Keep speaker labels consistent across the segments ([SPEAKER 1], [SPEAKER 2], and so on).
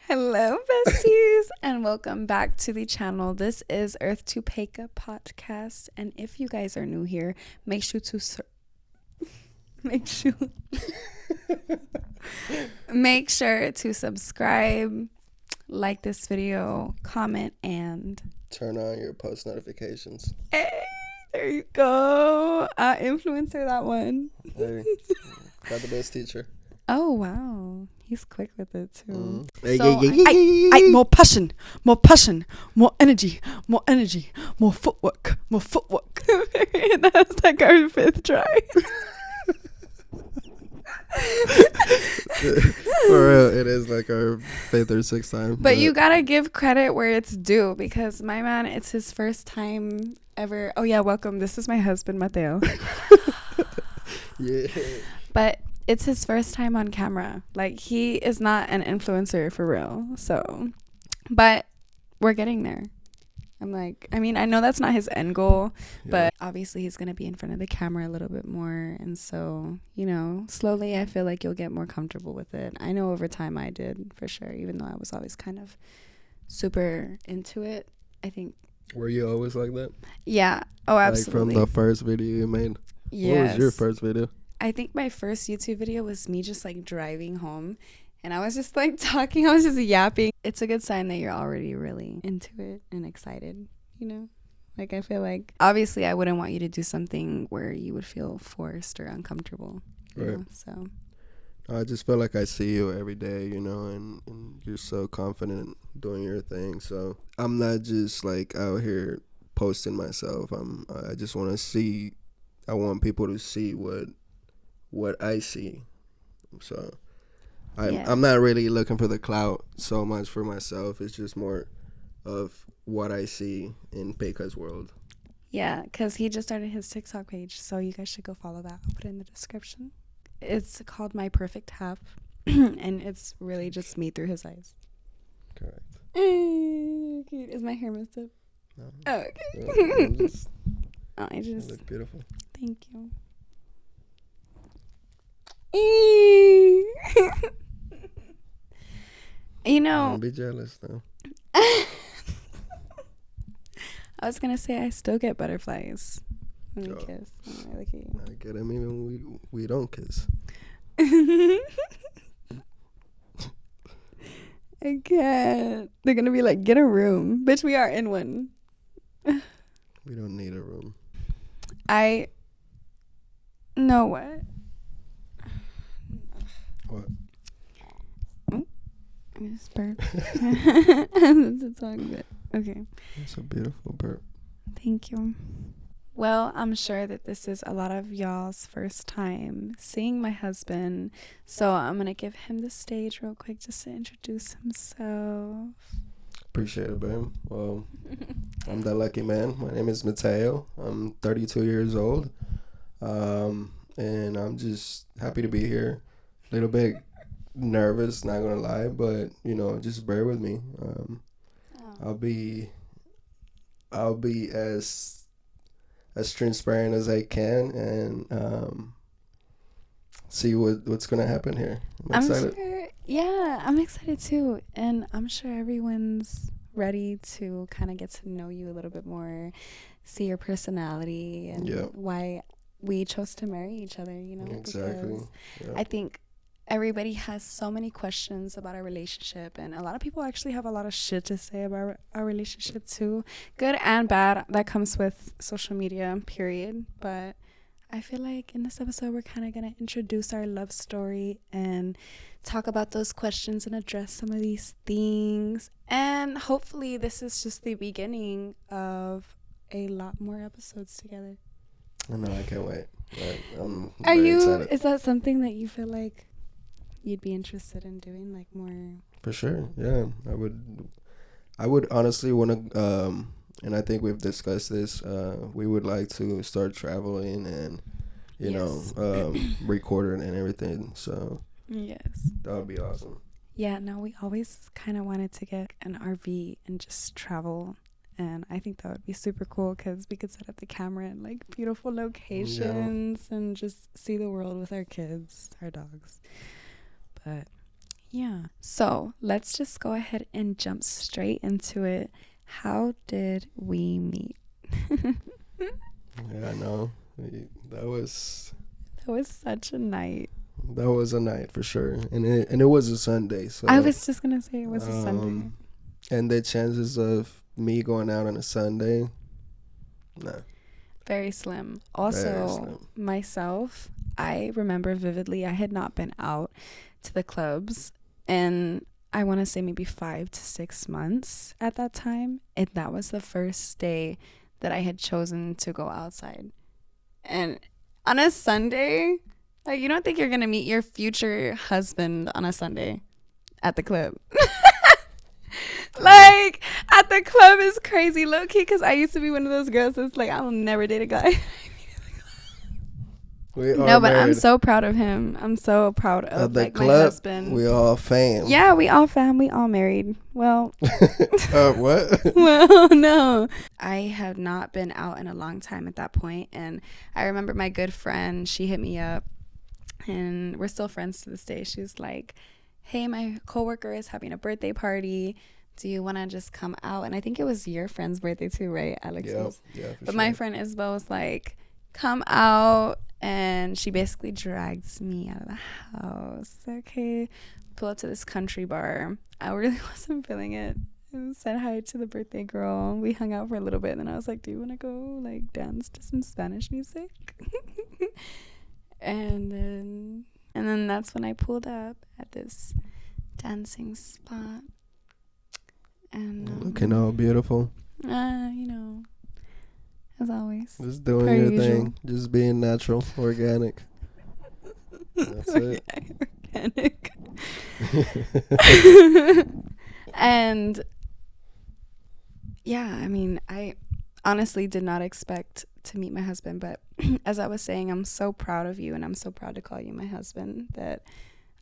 [SPEAKER 1] Hello, besties, and welcome back to the channel. This is Earth to Paeka Potcast, and if you guys are new here, make sure to subscribe, like this video, comment, and
[SPEAKER 2] turn on your post notifications.
[SPEAKER 1] Hey, there you go. Influencer, that one.
[SPEAKER 2] Hey, got the best teacher.
[SPEAKER 1] Oh wow, he's quick with it too.
[SPEAKER 3] More passion, more energy, more footwork.
[SPEAKER 1] That's like our fifth try.
[SPEAKER 2] For real, it is like our fifth or sixth time.
[SPEAKER 1] But you gotta give credit where it's due, because my man, it's his first time ever. Oh yeah, welcome. This is my husband, Mateo.
[SPEAKER 2] Yeah.
[SPEAKER 1] But it's his first time on camera. Like, he is not an influencer for real. So, but we're getting there. I know that's not his end goal, but obviously he's going to be in front of the camera a little bit more. And so, slowly I feel like you'll get more comfortable with it. I know over time I did, for sure, even though I was always kind of super into it, I think.
[SPEAKER 2] Were you always like that?
[SPEAKER 1] Yeah. Oh, absolutely.
[SPEAKER 2] Like from the first video you made?
[SPEAKER 1] Yes.
[SPEAKER 2] What was your first video?
[SPEAKER 1] I think my first YouTube video was me just like driving home, and I was just like talking. I was just yapping. It's a good sign that you're already really into it and excited, Like, I feel like obviously I wouldn't want you to do something where you would feel forced or uncomfortable.
[SPEAKER 2] Right.
[SPEAKER 1] So
[SPEAKER 2] I just feel like I see you every day, and you're so confident doing your thing. So I'm not just like out here posting myself. I just want to see. I want people to see what I see. So I'm not really looking for the clout so much for myself. It's just more of what I see in Paeka's world.
[SPEAKER 1] Yeah, because he just started his TikTok page, so you guys should go follow that. I'll put it in the description. It's called My Perfect Half, and it's really just me through his eyes.
[SPEAKER 2] Correct.
[SPEAKER 1] Cute. Is my hair messed up?
[SPEAKER 2] No.
[SPEAKER 1] Oh, okay.
[SPEAKER 2] You look beautiful.
[SPEAKER 1] Thank you.
[SPEAKER 2] Don't be jealous though.
[SPEAKER 1] I was gonna say I still get butterflies when we kiss. When I look at you.
[SPEAKER 2] I get them even when we don't kiss.
[SPEAKER 1] I can't. They're gonna be like, get a room. Bitch, we are in one.
[SPEAKER 2] We don't need a room.
[SPEAKER 1] I know what?
[SPEAKER 2] What?
[SPEAKER 1] Oh, I just burped. To talk a bit. Okay.
[SPEAKER 2] It's a beautiful burp.
[SPEAKER 1] Thank you. Well, I'm sure that this is a lot of y'all's first time seeing my husband, so I'm going to give him the stage real quick just to introduce himself.
[SPEAKER 2] Appreciate it, babe. Well, I'm the lucky man. My name is Mateo. I'm 32 years old, and I'm just happy to be here. A little bit nervous, not going to lie, but, just bear with me. I'll be as transparent as I can and see what's gonna happen here. I'm excited.
[SPEAKER 1] I'm excited too, and I'm sure everyone's ready to kind of get to know you a little bit more, see your personality, and why we chose to marry each other.
[SPEAKER 2] Exactly.
[SPEAKER 1] Because I think everybody has so many questions about our relationship, and a lot of people actually have a lot of shit to say about our relationship too, good and bad. That comes with social media, period. But I feel like in this episode we're kind of going to introduce our love story and talk about those questions and address some of these things, and hopefully this is just the beginning of a lot more episodes together.
[SPEAKER 2] I know, I can't wait. I'm
[SPEAKER 1] Are
[SPEAKER 2] very
[SPEAKER 1] you
[SPEAKER 2] excited.
[SPEAKER 1] Is that something that you feel like you'd be interested in doing, like more?
[SPEAKER 2] For sure, yeah. I would honestly want to, and I think we've discussed this. We would like to start traveling and, recording and everything. So
[SPEAKER 1] yes,
[SPEAKER 2] that would be awesome.
[SPEAKER 1] Yeah, no, we always kind of wanted to get an RV and just travel And I think that would be super cool because we could set up the camera in like beautiful locations and just see the world with our kids, our dogs. But yeah, so let's just go ahead and jump straight into it. How did we meet?
[SPEAKER 2] Yeah, I know. That was
[SPEAKER 1] such a night.
[SPEAKER 2] That was a night for sure, and it was a Sunday. So
[SPEAKER 1] I was just gonna say it was a Sunday.
[SPEAKER 2] And the chances of me going out on a Sunday, nah,
[SPEAKER 1] very slim. Also, myself, I remember vividly. I had not been out to the clubs, and I want to say maybe 5 to 6 months at that time, and that was the first day that I had chosen to go outside. And on a Sunday, like, you don't think you're gonna meet your future husband on a Sunday at the club. Like, at the club is crazy low key, because I used to be one of those girls that's like, I will never date a guy. No, but I'm so proud of him. I'm so proud of
[SPEAKER 2] the
[SPEAKER 1] like
[SPEAKER 2] club,
[SPEAKER 1] my husband.
[SPEAKER 2] We all fam.
[SPEAKER 1] Yeah, we all fam. We all married. Well,
[SPEAKER 2] what?
[SPEAKER 1] Well, no. I had not been out in a long time at that point, and I remember my good friend. She hit me up, and we're still friends to this day. She was like, "Hey, my coworker is having a birthday party. Do you want to just come out?" And I think it was your friend's birthday too, right, Alex's?
[SPEAKER 2] Yeah, for
[SPEAKER 1] but
[SPEAKER 2] sure.
[SPEAKER 1] My friend Isabel was like, "Come out." And she basically drags me out of the house. Okay, pull up to this country bar. I really wasn't feeling it. I said hi to the birthday girl. We hung out for a little bit, and then I was like, "Do you want to go like dance to some Spanish music?" and then that's when I pulled up at this dancing spot. And
[SPEAKER 2] looking all beautiful.
[SPEAKER 1] You know. As always.
[SPEAKER 2] Just doing your thing. Just being natural, organic. That's it.
[SPEAKER 1] Organic. And yeah, I mean, I honestly did not expect to meet my husband, but as I was saying, I'm so proud of you, and I'm so proud to call you my husband. That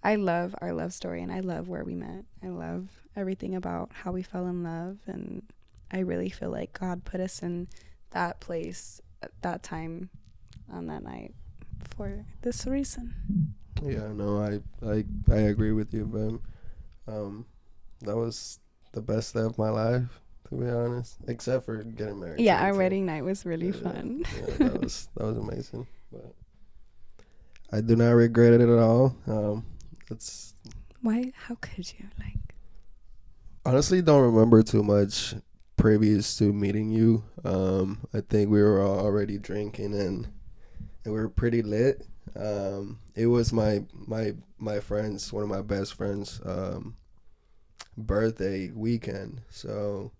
[SPEAKER 1] I love our love story, and I love where we met. I love everything about how we fell in love, and I really feel like God put us in that place at that time on that night for this reason.
[SPEAKER 2] Yeah, no, I agree with you, but that was the best day of my life, to be honest, except for getting married.
[SPEAKER 1] Yeah, our wedding night was really fun.
[SPEAKER 2] Yeah, that was amazing, but I do not regret it at all. It's
[SPEAKER 1] why? How could you? Like,
[SPEAKER 2] honestly, don't remember too much previous to meeting you. I think we were already drinking and we were pretty lit. It was my friend's, one of my best friends, birthday weekend. So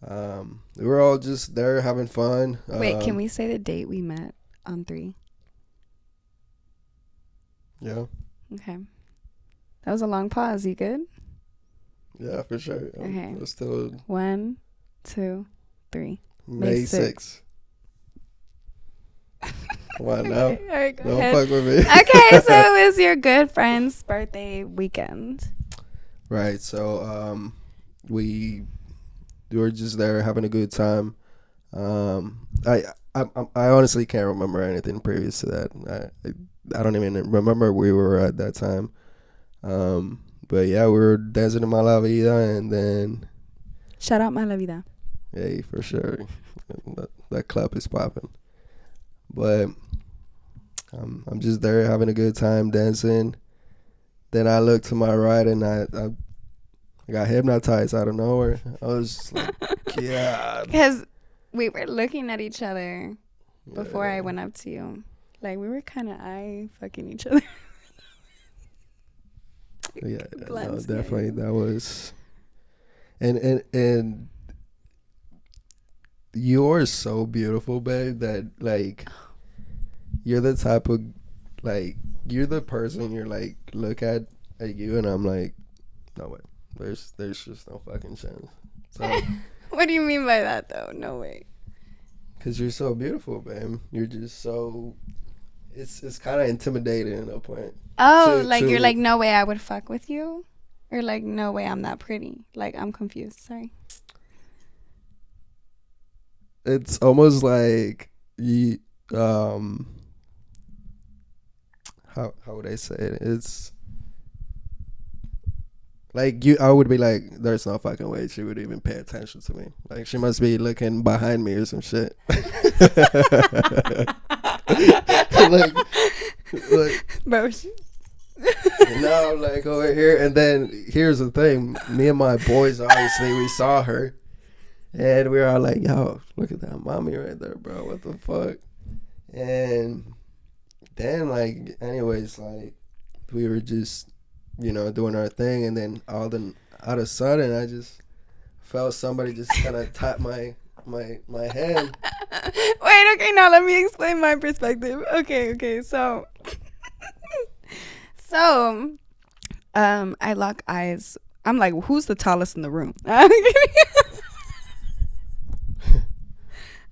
[SPEAKER 2] we were all just there having fun.
[SPEAKER 1] Wait, can we say the date we met on 3?
[SPEAKER 2] Yeah.
[SPEAKER 1] Okay. That was a long pause. You good?
[SPEAKER 2] Yeah, for sure.
[SPEAKER 1] Okay.
[SPEAKER 2] Still
[SPEAKER 1] 1, 2, 3.
[SPEAKER 2] May 6th. Why now?
[SPEAKER 1] Okay, all right, go
[SPEAKER 2] Don't
[SPEAKER 1] ahead.
[SPEAKER 2] fuck with me.
[SPEAKER 1] Okay, so it was your good friend's birthday weekend.
[SPEAKER 2] Right. So we were just there having a good time. I honestly can't remember anything previous to that. I don't even remember where we were at that time. But yeah, we were dancing in my la vida, and then
[SPEAKER 1] Shout out my la vida.
[SPEAKER 2] hey, for sure, that club is popping. But I'm just there having a good time dancing. Then I look to my right, and I got hypnotized out of nowhere. I was just like, yeah.
[SPEAKER 1] Because we were looking at each other before I went up to you. Like, we were kind of eye-fucking each other.
[SPEAKER 2] Yeah, no, definitely. That was... And you're so beautiful, babe, that, like, you're the type of, like, you're the person you're, like, look at you, and I'm like, no way. There's just no fucking chance. So,
[SPEAKER 1] what do you mean by that, though? No way.
[SPEAKER 2] Because you're so beautiful, babe. You're just so... It's kind of intimidating at a point.
[SPEAKER 1] Oh, you're like, no way I would fuck with you? Or like, no way I'm that pretty? Like, I'm confused. Sorry.
[SPEAKER 2] it's almost like you how would I say it? It's like I would be like, there's no fucking way she would even pay attention to me. Like she must be looking behind me or some shit. like
[SPEAKER 1] Bro,
[SPEAKER 2] no, like over here. And then here's the thing: me and my boys, obviously, we saw her, and we were all like, "Yo, look at that mommy right there, bro. What the fuck?" And then, like, anyways, like, we were just, doing our thing, and then out of a sudden, I just felt somebody just kind of tap my hand.
[SPEAKER 1] wait, okay, now let me explain my perspective. Okay, so I lock eyes. I'm like, who's the tallest in the room?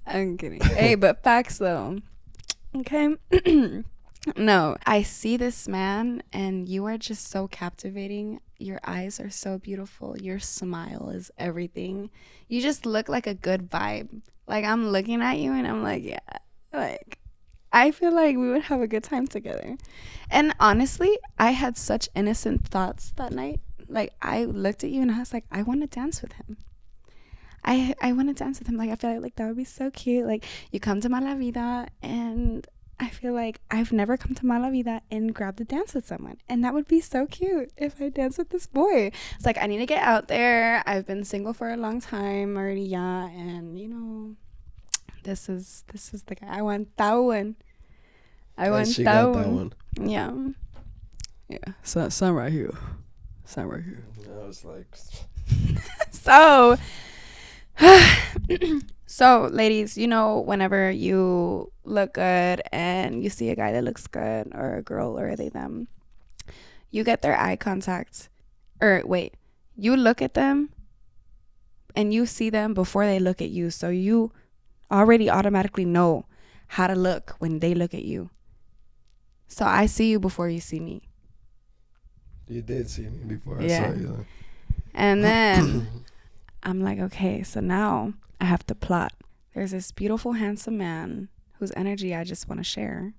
[SPEAKER 1] I'm kidding. Hey, but facts though. Okay. No, I see this man and you are just so captivating. Your eyes are so beautiful. Your smile is everything. You just look like a good vibe. Like I'm looking at you and I'm like, yeah, like I feel like we would have a good time together. And honestly, I had such innocent thoughts that night. Like I looked at you and I was like, I want to dance with him. I want to dance with him. Like I feel like that would be so cute. Like you come to Mala Vida and I feel like I've never come to Mala Vida and grabbed a dance with someone. And that would be so cute if I dance with this boy. It's like, I need to get out there. I've been single for a long time already, yeah. And, this is the guy. I want that one.
[SPEAKER 2] She got that one.
[SPEAKER 1] Yeah.
[SPEAKER 3] Yeah. Son right here. I
[SPEAKER 2] was like...
[SPEAKER 1] So, ladies, whenever you look good and you see a guy that looks good or a girl or they them, you get their eye contact. Or wait, you look at them and you see them before they look at you. So you already automatically know how to look when they look at you. So I see you before you see me.
[SPEAKER 2] You did see me before I saw you.
[SPEAKER 1] And then I'm like, okay, so now I have to plot. There's this beautiful, handsome man whose energy I just want to share.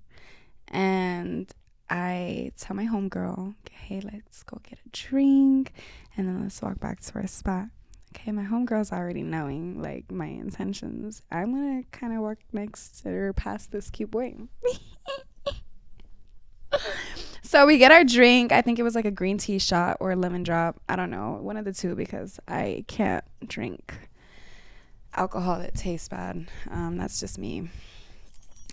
[SPEAKER 1] And I tell my homegirl, hey, let's go get a drink. And then let's walk back to our spot. Okay, my homegirl's already knowing, like, my intentions. I'm going to kind of walk next or past this cute boy. So we get our drink. I think it was like a green tea shot or a lemon drop. I don't know. One of the two because I can't drink alcohol that tastes bad. That's just me.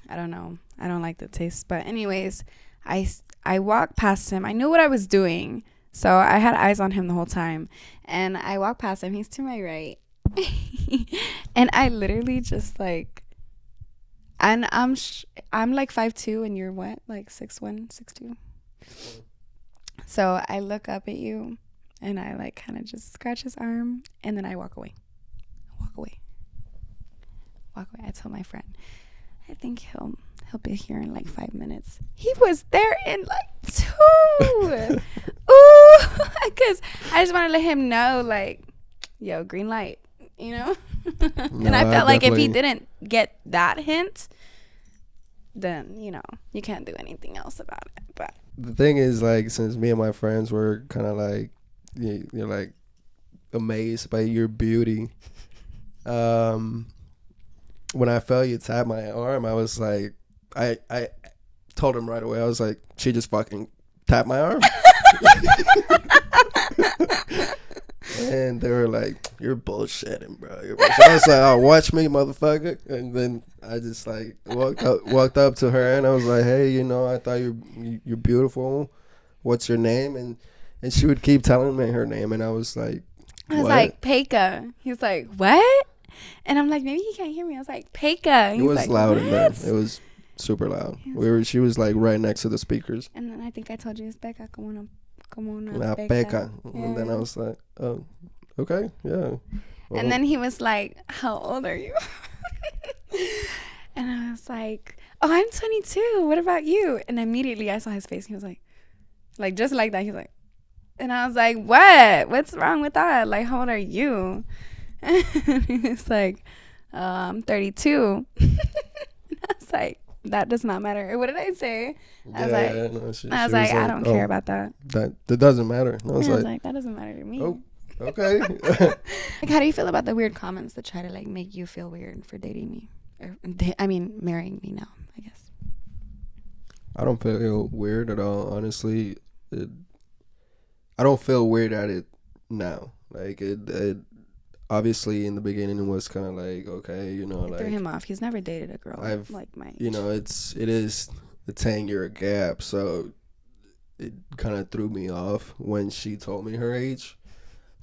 [SPEAKER 1] I don't know. I don't like the taste. But anyways, I walked past him. I knew what I was doing. So I had eyes on him the whole time. And I walked past him. He's to my right. And I literally just like... And I'm like 5'2" and you're what? Like 6'1", 6'2"? So I look up at you and I like kind of just scratch his arm and then I walk away. I tell my friend, I think he'll be here in like 5 minutes. He was there in like 2. Ooh, because I just want to let him know, like, yo, green light,
[SPEAKER 2] No,
[SPEAKER 1] and I felt like if he didn't get that hint, then you can't do anything else about it. But
[SPEAKER 2] the thing is, like, since me and my friends were kind of like, you're like amazed by your beauty. When I felt you tap my arm, I was like, I told him right away. I was like, she just fucking tapped my arm. And they were like, you're bullshitting, bro. I was like, oh, watch me, motherfucker. And then I just like walked up to her and I was like, hey, I thought you're beautiful. What's your name? And she would keep telling me her name. And I was like,
[SPEAKER 1] like, Paeka. He was like, what? And I'm like, maybe he can't hear me. I was like, Paeka.
[SPEAKER 2] It was
[SPEAKER 1] like,
[SPEAKER 2] loud
[SPEAKER 1] what?
[SPEAKER 2] in there. It was super loud. She was like right next to the speakers.
[SPEAKER 1] And then I think I told you it's Paeka. Come on,
[SPEAKER 2] Paeka.
[SPEAKER 1] Yeah.
[SPEAKER 2] And then I was like, oh, okay, yeah. Well,
[SPEAKER 1] and then he was like, how old are you? And I was like, oh, I'm 22. What about you? And immediately I saw his face. He was like just like that. He was like, and I was like, what? What's wrong with that? Like, how old are you? And he was like, I'm 32. I was like, that does not matter. What did I say? I was like, I don't care about that.
[SPEAKER 2] That doesn't matter. I was
[SPEAKER 1] like, that doesn't matter to me.
[SPEAKER 2] Oh, okay.
[SPEAKER 1] Like, how do you feel about the weird comments that try to like make you feel weird for dating me? Or, marrying me now, I guess.
[SPEAKER 2] I don't feel weird at all, honestly. I don't feel weird at it now. Like, it obviously in the beginning it was kind of like, okay, you know,
[SPEAKER 1] I threw him off. He's never dated a girl like my age.
[SPEAKER 2] You know, it is a 10-year gap, so it kind of threw me off when she told me her age.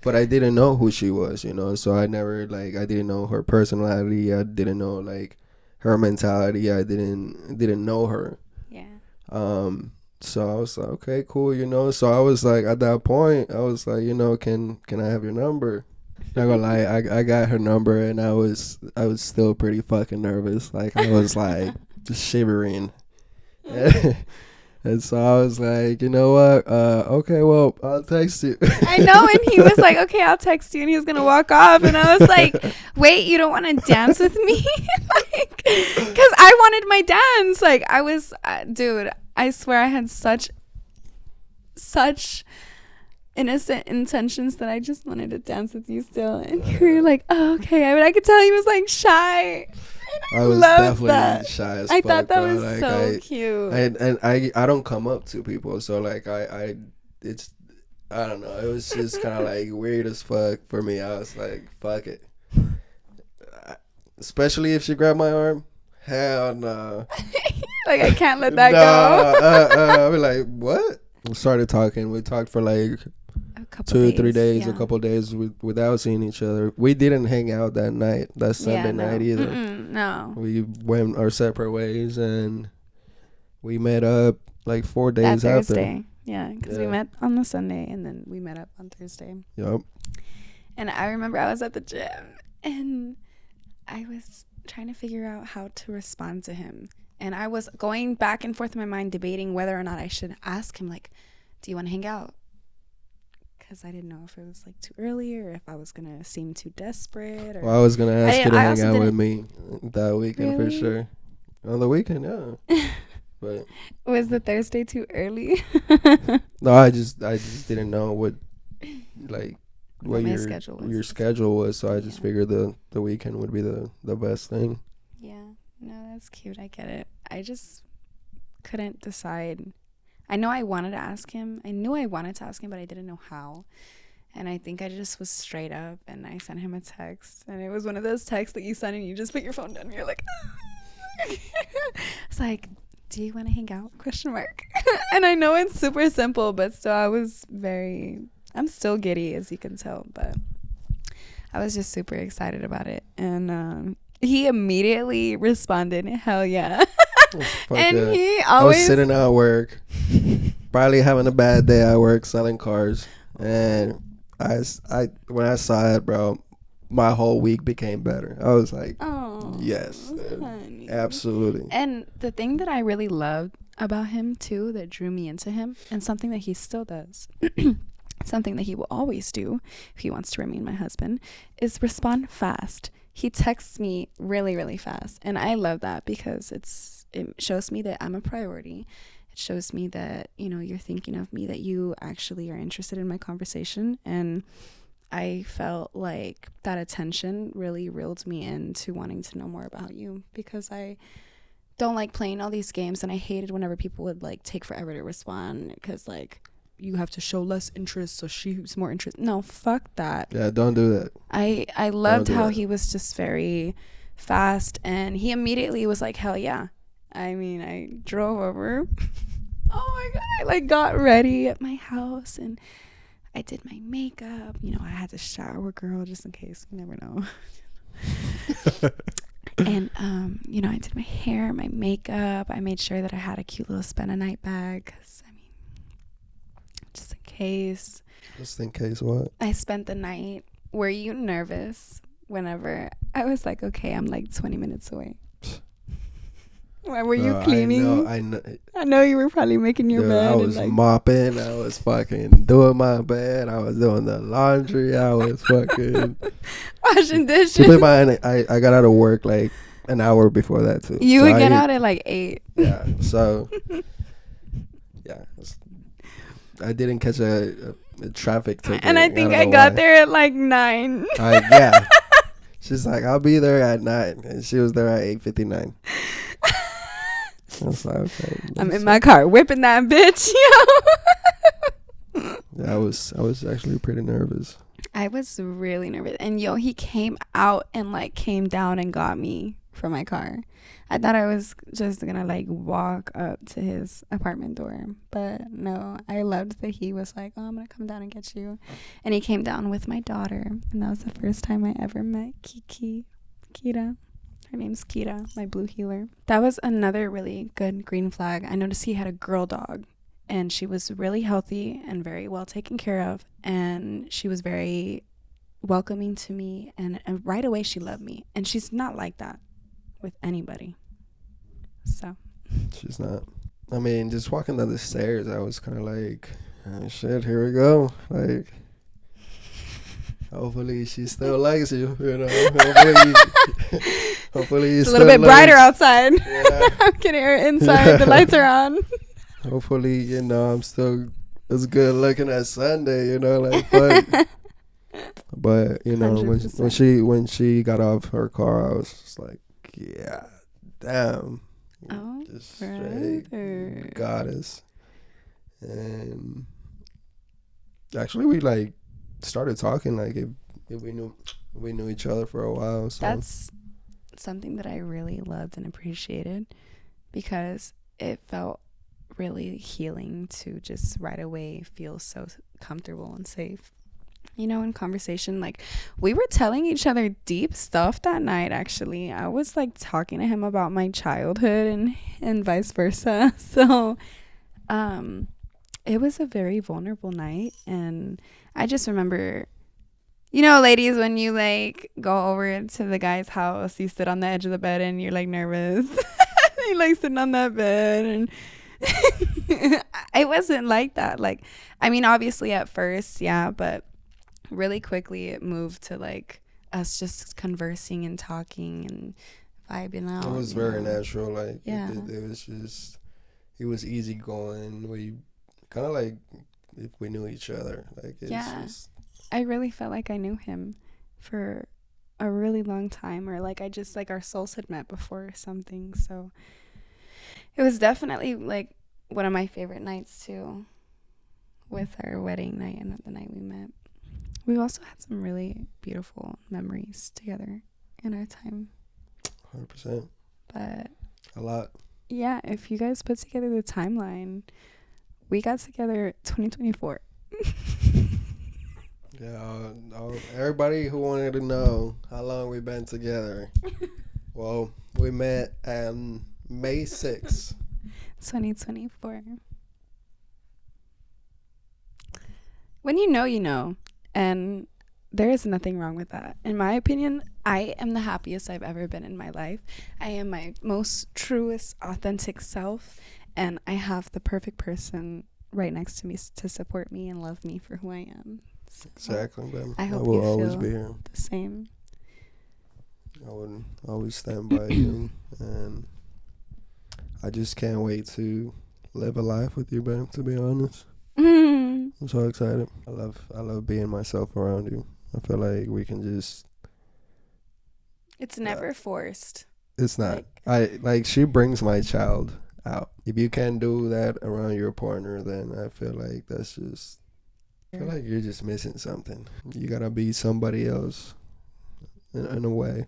[SPEAKER 2] But I didn't know who she was, you know, so I never, like, I didn't know her personality. I didn't know, like, her mentality. I didn't know her.
[SPEAKER 1] Yeah.
[SPEAKER 2] So I was like, okay, cool, you know. So I was like, at that point, I was like, you know, can I have your number? Not gonna lie, I got her number, and I was still pretty fucking nervous. Like, I was like shivering. And so I was like, you know what? Okay, well, I'll text you.
[SPEAKER 1] I know, and he was like, okay, I'll text you, and he was gonna walk off, and I was like, wait, you don't want to dance with me? Like, because I wanted my dance. Like, I was, dude, I swear I had such innocent intentions that I just wanted to dance with you still, and you were like, oh, okay. I mean, I could tell he was like shy.
[SPEAKER 2] I was definitely shy as fuck.
[SPEAKER 1] I thought that was
[SPEAKER 2] like,
[SPEAKER 1] so cute.
[SPEAKER 2] And I don't come up to people, so like I don't know. It was just kind of like weird as fuck for me. I was like, fuck it. Especially if she grabbed my arm. Hell no.
[SPEAKER 1] Like, I can't let that go.
[SPEAKER 2] I was like, what? We started talking. We talked for like
[SPEAKER 1] a couple
[SPEAKER 2] 2-3 days,
[SPEAKER 1] yeah.
[SPEAKER 2] a couple days without seeing each other. We didn't hang out that night, that Sunday night either.
[SPEAKER 1] No.
[SPEAKER 2] We went our separate ways, and we met up like 4 days
[SPEAKER 1] that
[SPEAKER 2] after.
[SPEAKER 1] Thursday. Yeah, because we met on the Sunday, and then we met up on Thursday.
[SPEAKER 2] Yep.
[SPEAKER 1] And I remember I was at the gym, and I was trying to figure out how to respond to him. And I was going back and forth in my mind, debating whether or not I should ask him, like, do you want to hang out? Because I didn't know if it was like too early, or if I was going to seem too desperate. Or
[SPEAKER 2] Well, I was going to ask you to hang out with me that weekend. Really? For sure. On the weekend, yeah. But
[SPEAKER 1] was the Thursday too early?
[SPEAKER 2] No, I just didn't know what your schedule was, so I just figured the weekend would be the best thing.
[SPEAKER 1] Yeah. No, that's cute. I get it. I just couldn't decide. I know I wanted to ask him. I knew I wanted to ask him, but I didn't know how. And I think I just was straight up, and I sent him a text. And it was one of those texts that you send and you just put your phone down and you're like, it's like, do you want to hang out? ? And I know it's super simple, but still I'm still giddy, as you can tell, but I was just super excited about it. And he immediately responded, hell yeah. And yeah. He always, I
[SPEAKER 2] was sitting at work, probably having a bad day at work, selling cars, and when I saw it, bro, my whole week became better. I was like, oh, yes, honey. Absolutely.
[SPEAKER 1] And the thing that I really loved about him too, that drew me into him, and something that he still does, something that he will always do if he wants to remain my husband, is respond fast. He texts me really, really fast. And I love that because it shows me that I'm a priority. It shows me that, you know, you're thinking of me, that you actually are interested in my conversation. And I felt like that attention really reeled me into wanting to know more about you, because I don't like playing all these games, and I hated whenever people would like take forever to respond, because like, you have to show less interest so she's more interested. No, fuck that.
[SPEAKER 2] Yeah, don't do that.
[SPEAKER 1] I loved how he was just very fast, and he immediately was like, hell yeah. I mean, I drove over. Oh my God. I like got ready at my house, and I did my makeup. You know, I had to shower, girl, just in case. You never know. And, you know, I did my hair, my makeup. I made sure that I had a cute little spend-a-night bag, because just in case.
[SPEAKER 2] Just in case what?
[SPEAKER 1] I spent the night. Were you nervous whenever I was like, okay, I'm like 20 minutes away? Why were you cleaning?
[SPEAKER 2] I know.
[SPEAKER 1] I know you were probably making your bed.
[SPEAKER 2] I was mopping. I was fucking doing my bed. I was doing the laundry. I was fucking
[SPEAKER 1] washing dishes.
[SPEAKER 2] Keep in mind, I got out of work like an hour before that too.
[SPEAKER 1] You would get out at like 8.
[SPEAKER 2] Yeah. So yeah, I didn't catch a traffic ticket.
[SPEAKER 1] And I think I got there at like 9.
[SPEAKER 2] Yeah. She's like, I'll be there at 9, and she was there at 8:59. I was like, okay.
[SPEAKER 1] I'm in my car whipping that bitch, yo.
[SPEAKER 2] Yeah, I was actually pretty nervous.
[SPEAKER 1] I was really nervous. And yo, he came out and like came down and got me from my car. I thought I was just gonna like walk up to his apartment door, but no, I loved that he was like, oh, I'm gonna come down and get you. And he came down with my daughter, and that was the first time I ever met Kira. Her name's Kira, my blue heeler. That was another really good green flag. I noticed he had a girl dog, and she was really healthy and very well taken care of, and she was very welcoming to me, and right away she loved me, and she's not like that with anybody. So
[SPEAKER 2] she's not. I mean, just walking down the stairs, I was kind of like, oh, shit, here we go. Like, hopefully she still likes you, you know. Hopefully
[SPEAKER 1] it's a little bit brighter outside. Yeah. I'm kidding. Inside, the lights are on.
[SPEAKER 2] Hopefully, you know, I'm still as good looking as Sunday, you know, like, but you know, 100%. when she got off her car, I was just like, yeah, damn.
[SPEAKER 1] Oh,
[SPEAKER 2] just straight goddess. And actually, we like started talking like if we knew each other for a while. So
[SPEAKER 1] that's something that I really loved and appreciated, because it felt really healing to just right away feel so comfortable and safe, you know, in conversation. Like, we were telling each other deep stuff that night. Actually, I was like talking to him about my childhood and vice versa. So it was a very vulnerable night, and I just remember, you know, ladies, when you like go over to the guy's house, you sit on the edge of the bed and you're like nervous. You like sitting on that bed, and I wasn't like that. Like, I mean, obviously at first, yeah, but really quickly it moved to like us just conversing and talking and vibing out.
[SPEAKER 2] It was very natural. Like,
[SPEAKER 1] yeah,
[SPEAKER 2] it was just, it was easygoing. We kind of like if we knew each other. Like, it's just,
[SPEAKER 1] I really felt like I knew him for a really long time, or like I just like our souls had met before or something. So it was definitely like one of my favorite nights too, with our wedding night and the night we met. We also had some really beautiful memories together in our time.
[SPEAKER 2] 100%.
[SPEAKER 1] But
[SPEAKER 2] a lot.
[SPEAKER 1] Yeah, if you guys put together the timeline, we got together 2024.
[SPEAKER 2] Yeah, everybody who wanted to know how long we've been together. Well, we met on May 6th.
[SPEAKER 1] 2024. When you know, you know. And there is nothing wrong with that. In my opinion, I am the happiest I've ever been in my life. I am my most truest, authentic self. And I have the perfect person right next to me to support me and love me for who I am. So
[SPEAKER 2] exactly, babe.
[SPEAKER 1] I hope
[SPEAKER 2] I will
[SPEAKER 1] you
[SPEAKER 2] always
[SPEAKER 1] feel
[SPEAKER 2] be here.
[SPEAKER 1] The same.
[SPEAKER 2] I would always stand by you, and I just can't wait to live a life with you, babe. To be honest, I'm so excited. I love being myself around you. I feel like we can just.
[SPEAKER 1] It's never forced.
[SPEAKER 2] It's not. She brings my child out. If you can't do that around your partner, then I feel like that's just. I feel like you're just missing something. You gotta be somebody else in a way.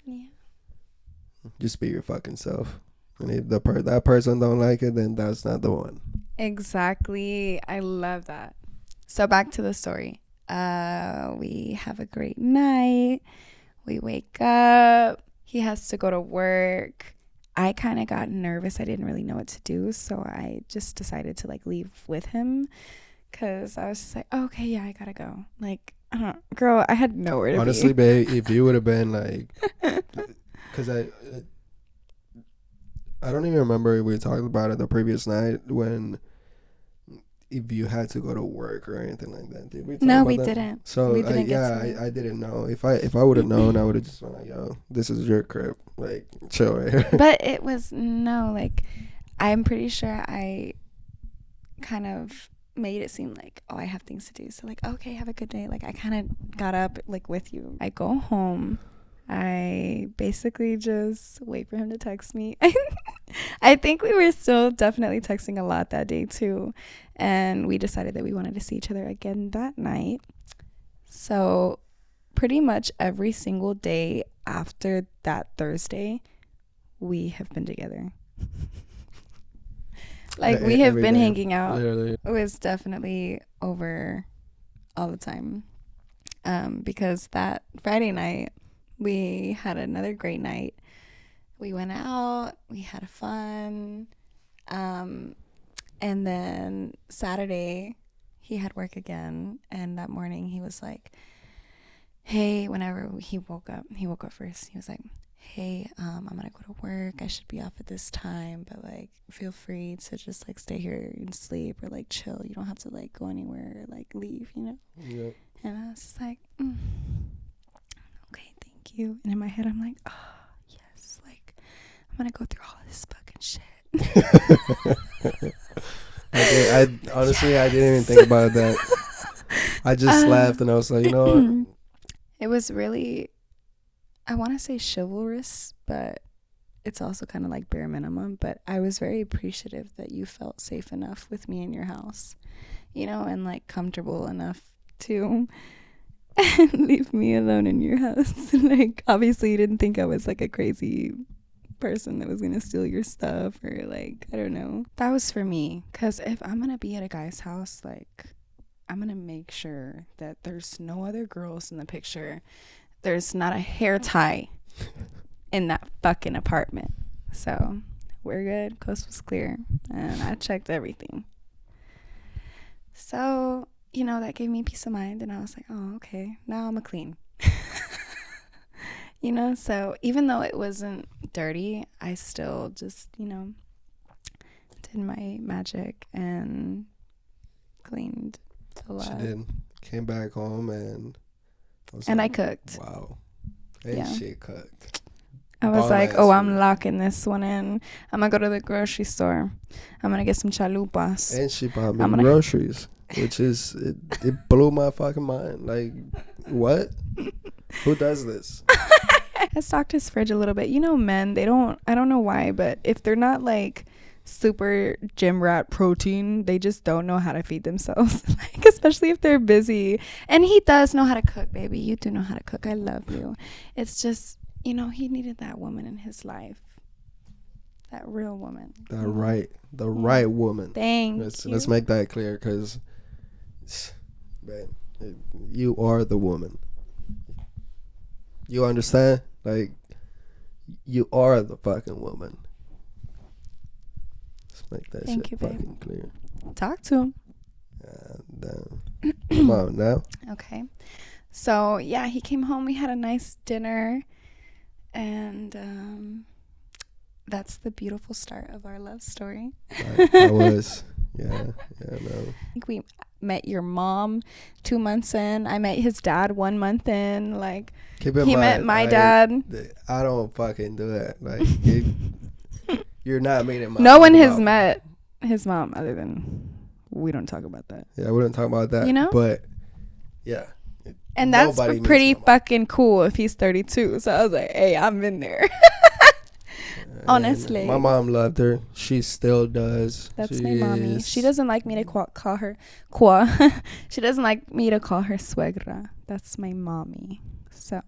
[SPEAKER 1] Yeah.
[SPEAKER 2] Just be your fucking self. And if that person don't like it, then that's not the one.
[SPEAKER 1] Exactly. I love that. So back to the story. We have a great night. We wake up. He has to go to work. I kind of got nervous. I didn't really know what to do. So I just decided to like leave with him. Because I was just like, oh, okay, yeah, I gotta go. Like, girl, I had nowhere to
[SPEAKER 2] honestly,
[SPEAKER 1] be.
[SPEAKER 2] babe, if you would have been like, because I don't even remember if we talked about it the previous night when if you had to go to work or anything like that. Did we talk
[SPEAKER 1] No,
[SPEAKER 2] about
[SPEAKER 1] we
[SPEAKER 2] that?
[SPEAKER 1] didn't.
[SPEAKER 2] So
[SPEAKER 1] We didn't get to it.
[SPEAKER 2] I didn't know. If I would have known, I would have just been like, yo, this is your crib. Like, chill right here.
[SPEAKER 1] But it was like, I'm pretty sure I kind of made it seem like, oh, I have things to do. So like, okay, have a good day. Like I kind of got up like with you. I go home. I basically just wait for him to text me. I think we were still definitely texting a lot that day too. And we decided that we wanted to see each other again that night. So pretty much every single day after that Thursday, we have been together. Like we have been hanging out.
[SPEAKER 2] Literally.
[SPEAKER 1] It was definitely over all the time. Because that Friday night, we had another great night. We went out, we had fun. And then Saturday, he had work again. And that morning, he was like, hey, whenever he woke up first. He was like, hey, I'm going to go to work. I should be off at this time. But, like, feel free to just, like, stay here and sleep or, like, chill. You don't have to, like, go anywhere or, like, leave, you know?
[SPEAKER 2] Yeah.
[SPEAKER 1] And I was just like, okay, thank you. And in my head, I'm like, oh, yes. Like, I'm going to go through all this fucking shit.
[SPEAKER 2] I honestly, yes. I didn't even think about that. I just laughed and I was like, you know what?
[SPEAKER 1] It was really, I want to say chivalrous, but it's also kind of like bare minimum. But I was very appreciative that you felt safe enough with me in your house, you know, and like comfortable enough to leave me alone in your house. Like, obviously you didn't think I was like a crazy person that was gonna steal your stuff or like, I don't know. That was for me, because if I'm gonna be at a guy's house, like, I'm gonna make sure that there's no other girls in the picture. There's not a hair tie in that fucking apartment. So we're good. Coast was clear, and I checked everything. So, you know, that gave me peace of mind, and I was like, oh, okay, now I'm a clean. You know, so even though it wasn't dirty, I still just, you know, did my magic and cleaned the lot.
[SPEAKER 2] She did. Came back home and
[SPEAKER 1] I cooked.
[SPEAKER 2] Wow. And
[SPEAKER 1] Yeah.
[SPEAKER 2] she cooked.
[SPEAKER 1] I was
[SPEAKER 2] Bomb
[SPEAKER 1] like,
[SPEAKER 2] ass
[SPEAKER 1] oh, I'm
[SPEAKER 2] food.
[SPEAKER 1] locking this one in. I'm going to go to the grocery store. I'm going to get some chalupas.
[SPEAKER 2] And she bought me
[SPEAKER 1] I'm gonna-
[SPEAKER 2] groceries, which is, it blew my fucking mind. Like, what? Who does this?
[SPEAKER 1] I stocked his fridge a little bit. You know, men, I don't know why, but if they're not like super gym rat protein, they just don't know how to feed themselves. Like, especially if they're busy. And he does know how to cook, baby. You do know how to cook. I love you. It's just, you know, he needed that woman in his life. That real woman.
[SPEAKER 2] The right woman.
[SPEAKER 1] Thank you.
[SPEAKER 2] Let's make that clear, because, man, you are the woman. You understand? Like, you are the fucking woman. Let's make that
[SPEAKER 1] Thank
[SPEAKER 2] shit
[SPEAKER 1] you, babe.
[SPEAKER 2] fucking clear.
[SPEAKER 1] Talk to him.
[SPEAKER 2] Come on now.
[SPEAKER 1] Okay. So, yeah, he came home. We had a nice dinner. And that's the beautiful start of our love story.
[SPEAKER 2] I was. Yeah, no.
[SPEAKER 1] I think we met your mom 2 months in. I met his dad 1 month in. Like,
[SPEAKER 2] Keep in
[SPEAKER 1] he
[SPEAKER 2] mind,
[SPEAKER 1] met my dad.
[SPEAKER 2] I don't fucking do that. Like, you're not meeting my
[SPEAKER 1] No one has
[SPEAKER 2] mom.
[SPEAKER 1] met his mom other than, we don't talk about that.
[SPEAKER 2] Yeah, we didn't talk about that.
[SPEAKER 1] You know?
[SPEAKER 2] But, yeah.
[SPEAKER 1] And that's
[SPEAKER 2] Nobody meets
[SPEAKER 1] pretty
[SPEAKER 2] my mom.
[SPEAKER 1] fucking cool if he's 32. So I was like, hey, I'm in there. Honestly.
[SPEAKER 2] And my mom loved her. She still does.
[SPEAKER 1] That's my mommy. She doesn't like me to call her she doesn't like me to call her suegra. That's my mommy. So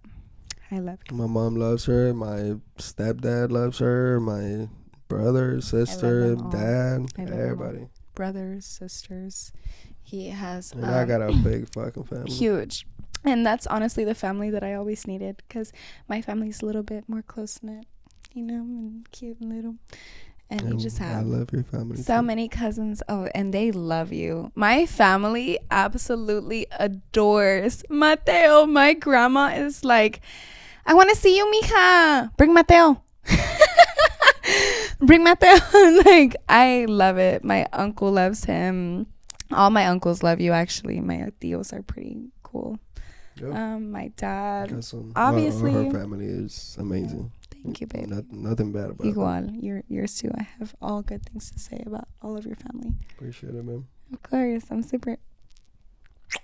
[SPEAKER 1] I love her.
[SPEAKER 2] My mom loves her. My stepdad loves her. My brother, sister,
[SPEAKER 1] them all.
[SPEAKER 2] dad,
[SPEAKER 1] I love them
[SPEAKER 2] everybody.
[SPEAKER 1] Brothers, sisters. He has
[SPEAKER 2] And I got a big fucking family.
[SPEAKER 1] huge. And that's honestly the family that I always needed, because my family's a little bit more close-knit, you know, and cute and little. And you just
[SPEAKER 2] I
[SPEAKER 1] have
[SPEAKER 2] love your family.
[SPEAKER 1] so
[SPEAKER 2] too.
[SPEAKER 1] many cousins. Oh, and they love you. My family absolutely adores Mateo. My grandma is like, I want to see you, mija. Bring Mateo. bring Mateo. Like, I love it. My uncle loves him. All my uncles love you, actually. My tios are pretty cool.
[SPEAKER 2] Yep.
[SPEAKER 1] My dad,
[SPEAKER 2] obviously,
[SPEAKER 1] obviously.
[SPEAKER 2] her family is amazing.
[SPEAKER 1] Thank you, babe.
[SPEAKER 2] Nothing bad about
[SPEAKER 1] Igual, yours too. I have all good things to say about all of your family.
[SPEAKER 2] Appreciate it, man.
[SPEAKER 1] Of course, I'm super.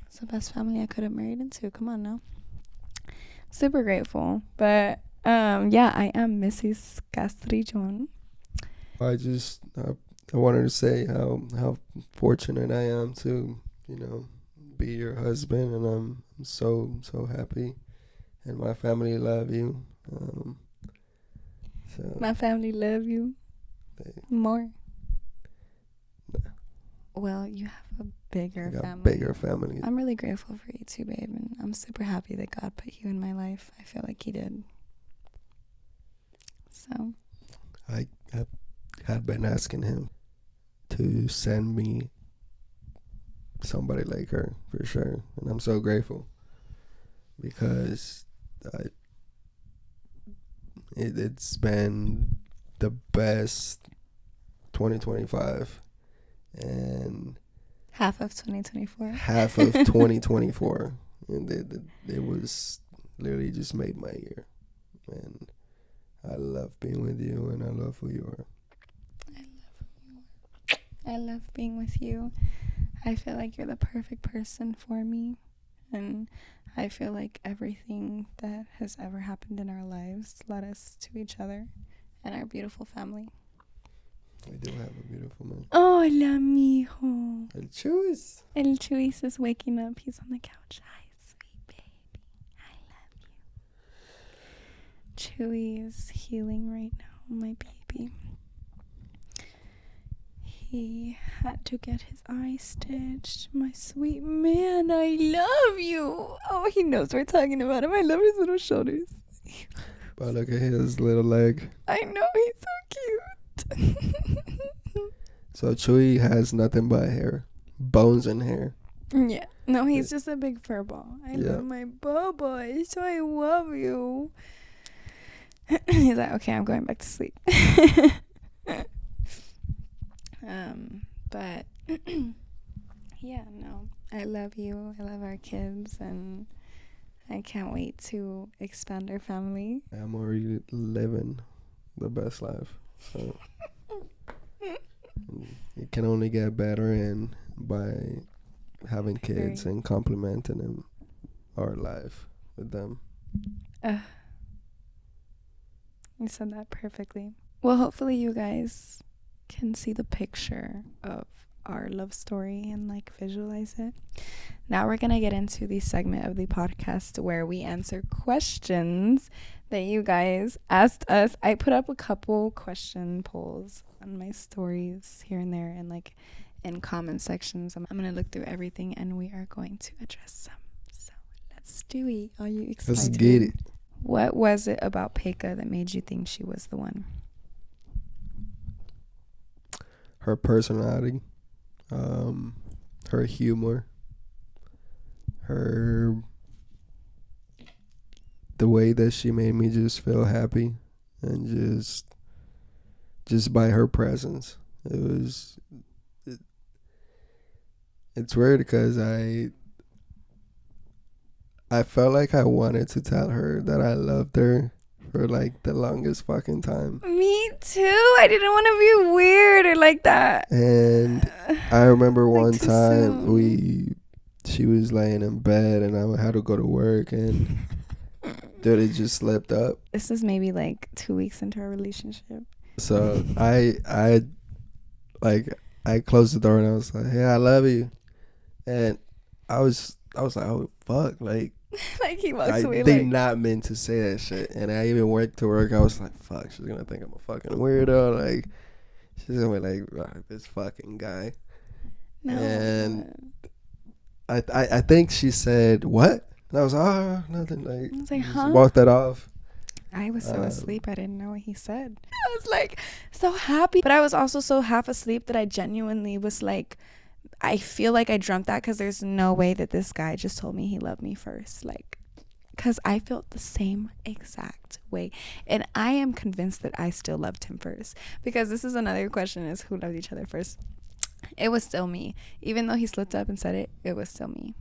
[SPEAKER 1] It's the best family I could have married into. Come on now. Super grateful, but yeah, I am Mrs. Castrillon.
[SPEAKER 2] I wanted to say how fortunate I am to, be your husband, and I'm so happy, and my family love you. So
[SPEAKER 1] My family love you more. Well, you have a bigger family. I'm really grateful for you too, babe, and I'm super happy that God put you in my life. I feel like He did. So
[SPEAKER 2] I had been asking Him to send me somebody like her, for sure, and I'm so grateful, because it's been the best 2025, and
[SPEAKER 1] half of 2024.
[SPEAKER 2] Half of 2024, and it was literally just made my year, and I love being with you, and I love who you are.
[SPEAKER 1] I love being with you. I feel like you're the perfect person for me, and I feel like everything that has ever happened in our lives led us to each other and our beautiful family.
[SPEAKER 2] We do have a beautiful man.
[SPEAKER 1] Hola, mijo.
[SPEAKER 2] El Chuis.
[SPEAKER 1] El Chuis is waking up. He's on the couch. Hi, sweet baby. I love you. Chewy is healing right now, my baby. He had to get his eye stitched. My sweet man, I love you. Oh, he knows we're talking about him. I love his little shoulders.
[SPEAKER 2] But look at his little leg.
[SPEAKER 1] I know, he's so cute.
[SPEAKER 2] So Chewy has nothing but hair. Bones and hair.
[SPEAKER 1] Yeah. No, he's just a big fur ball. I love my Bubba. So I love you. He's like, okay, I'm going back to sleep. But yeah, no, I love you. I love our kids, and I can't wait to expand our family.
[SPEAKER 2] I'm already living the best life, so it can only get better, and by having kids and complimenting them, our life with them.
[SPEAKER 1] You said that perfectly. Well, hopefully you guys can see the picture of our love story and visualize it. Now we're gonna get into the segment of the podcast where we answer questions that you guys asked us. I put up a couple question polls on my stories here and there, and in comment sections. I'm gonna look through everything, and we are going to address some. So let's do it. Are you excited?
[SPEAKER 2] Let's get it.
[SPEAKER 1] What was it about Paeka that made you think she was the one?
[SPEAKER 2] Her personality, her humor, the way that she made me just feel happy, and just by her presence. It's weird because I felt like I wanted to tell her that I loved her for the longest fucking time.
[SPEAKER 1] Me too. I didn't want to be weird or like that.
[SPEAKER 2] And I remember one
[SPEAKER 1] too
[SPEAKER 2] time
[SPEAKER 1] soon.
[SPEAKER 2] she was laying in bed, and I had to go to work, and dude, it just slipped up.
[SPEAKER 1] This is maybe 2 weeks into our relationship.
[SPEAKER 2] So I closed the door, and I was like, "Hey, I love you," and I was like, "Oh fuck!"
[SPEAKER 1] He walks away.
[SPEAKER 2] They not meant to say that shit, and I even went to work. I was like, "Fuck, she's gonna think I'm a fucking weirdo." She's gonna be like, "This fucking guy."
[SPEAKER 1] No.
[SPEAKER 2] And I think she said, "What?" And I was nothing.
[SPEAKER 1] I was like, huh?
[SPEAKER 2] Walked that off.
[SPEAKER 1] I was so asleep, I didn't know what he said. I was so happy, but I was also so half asleep that I genuinely was I feel like I dreamt that, because there's no way that this guy just told me he loved me first. because I felt the same exact way. And I am convinced that I still loved him first. Because this is another question, is who loved each other first? It was still me. Even though he slipped up and said it, it was still me.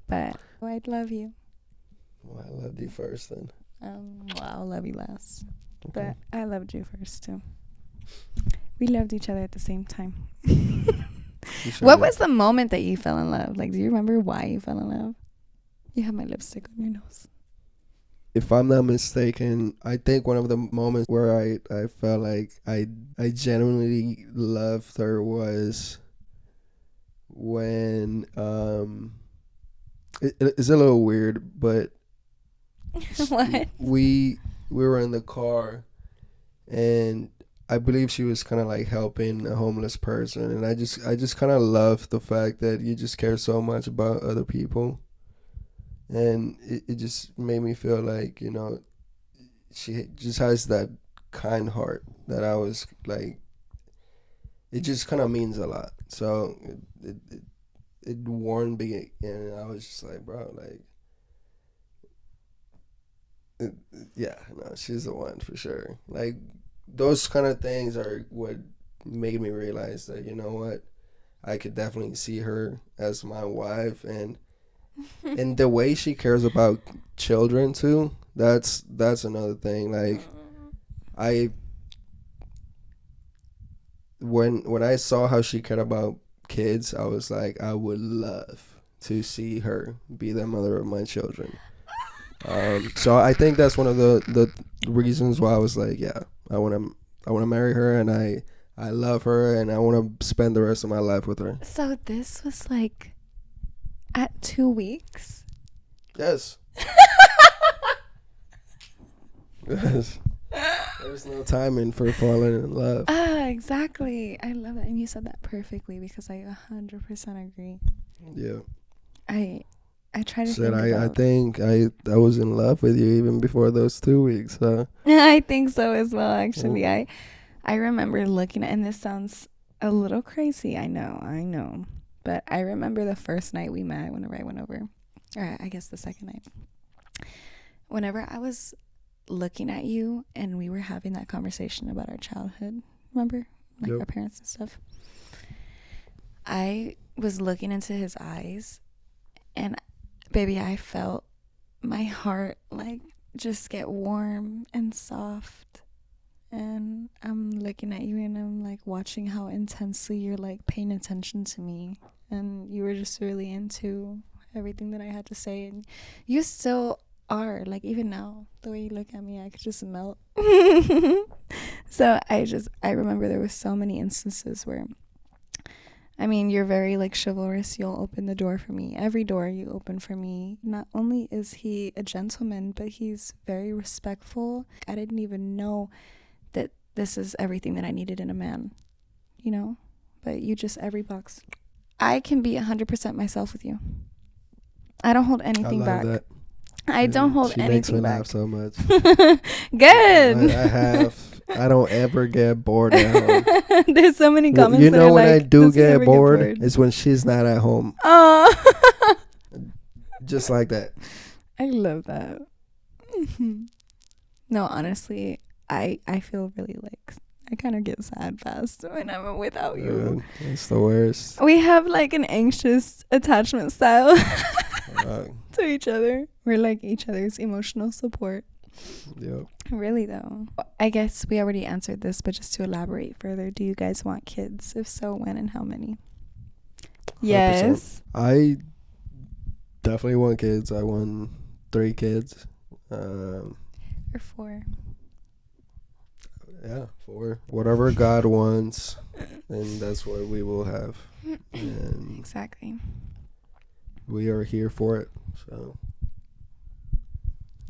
[SPEAKER 1] But I'd love you.
[SPEAKER 2] Well, I loved you first then.
[SPEAKER 1] Well, I'll love you last.
[SPEAKER 2] Okay.
[SPEAKER 1] But I loved you first too. We loved each other at the same time.
[SPEAKER 2] Sure
[SPEAKER 1] What
[SPEAKER 2] did.
[SPEAKER 1] was the moment that you fell in love? Like, do you remember why you fell in love? You have my lipstick on your nose.
[SPEAKER 2] If I'm not mistaken, I think one of the moments where I felt like I genuinely loved her was when it's a little weird, but
[SPEAKER 1] What?
[SPEAKER 2] we were in the car, and I believe she was kind of like helping a homeless person, and I just kind of love the fact that you just care so much about other people, and it just made me feel like, you know, she just has that kind heart that I was like, it just kind of means a lot. So it warmed me, and I was just like, bro, like, yeah, no, she's the one for sure. Like, those kind of things are what made me realize that, you know what, I could definitely see her as my wife, and the way she cares about children too. That's another thing. Like, I when I saw how she cared about kids, I was like, I would love to see her be the mother of my children. So I think that's one of the reasons why I was like, yeah, I want to marry her, and I love her, and I want to spend the rest of my life with her.
[SPEAKER 1] So this was like at 2 weeks?
[SPEAKER 2] Yes. Yes. There's no timing for falling in love.
[SPEAKER 1] Exactly. I love that. And you said that perfectly, because I 100% agree.
[SPEAKER 2] Yeah.
[SPEAKER 1] I try to
[SPEAKER 2] Said
[SPEAKER 1] think
[SPEAKER 2] I
[SPEAKER 1] about...
[SPEAKER 2] think I was in love with you even before those 2 weeks.
[SPEAKER 1] I think so as well, actually.
[SPEAKER 2] Oh.
[SPEAKER 1] I remember looking at, and this sounds a little crazy, I know. But I remember the first night we met, whenever I went over. Or I guess the second night. Whenever I was looking at you and we were having that conversation about our childhood, remember? Like,
[SPEAKER 2] Yep.
[SPEAKER 1] our parents and stuff. I was looking into his eyes, and baby, I felt my heart like just get warm and soft. And I'm looking at you, and I'm like watching how intensely you're like paying attention to me, and you were just really into everything that I had to say, and you still are, like, even now, the way you look at me, I could just melt. So I remember there was so many instances where, I mean, you're very like chivalrous. You'll open the door for me. Every door you open for me. Not only is he a gentleman, but he's very respectful. I didn't even know that this is everything that I needed in a man, you know? But you just, every box. I can be 100% myself with you. I don't hold anything back.
[SPEAKER 2] That.
[SPEAKER 1] I don't hold
[SPEAKER 2] she makes me
[SPEAKER 1] anything back.
[SPEAKER 2] laugh so much.
[SPEAKER 1] Good.
[SPEAKER 2] I don't ever get bored at home.
[SPEAKER 1] There's so many comments.
[SPEAKER 2] You know,
[SPEAKER 1] that
[SPEAKER 2] when
[SPEAKER 1] like,
[SPEAKER 2] I do
[SPEAKER 1] does he ever
[SPEAKER 2] get bored, it's when she's not at home.
[SPEAKER 1] Oh.
[SPEAKER 2] Just like that.
[SPEAKER 1] I love that. No, honestly, I feel really like, I kind of get sad fast when I'm without you.
[SPEAKER 2] It's the worst.
[SPEAKER 1] We have like an anxious attachment style to each other. We're like each other's emotional support.
[SPEAKER 2] Yep.
[SPEAKER 1] Really though. I guess we already answered this, but just to elaborate further, do you guys want kids? If so, when and how many?
[SPEAKER 2] 100%.
[SPEAKER 1] Yes.
[SPEAKER 2] I definitely want kids. I want 3 kids.
[SPEAKER 1] Or 4.
[SPEAKER 2] Yeah, 4. Whatever God wants, and that's what we will have. And
[SPEAKER 1] Exactly.
[SPEAKER 2] we are here for it. So,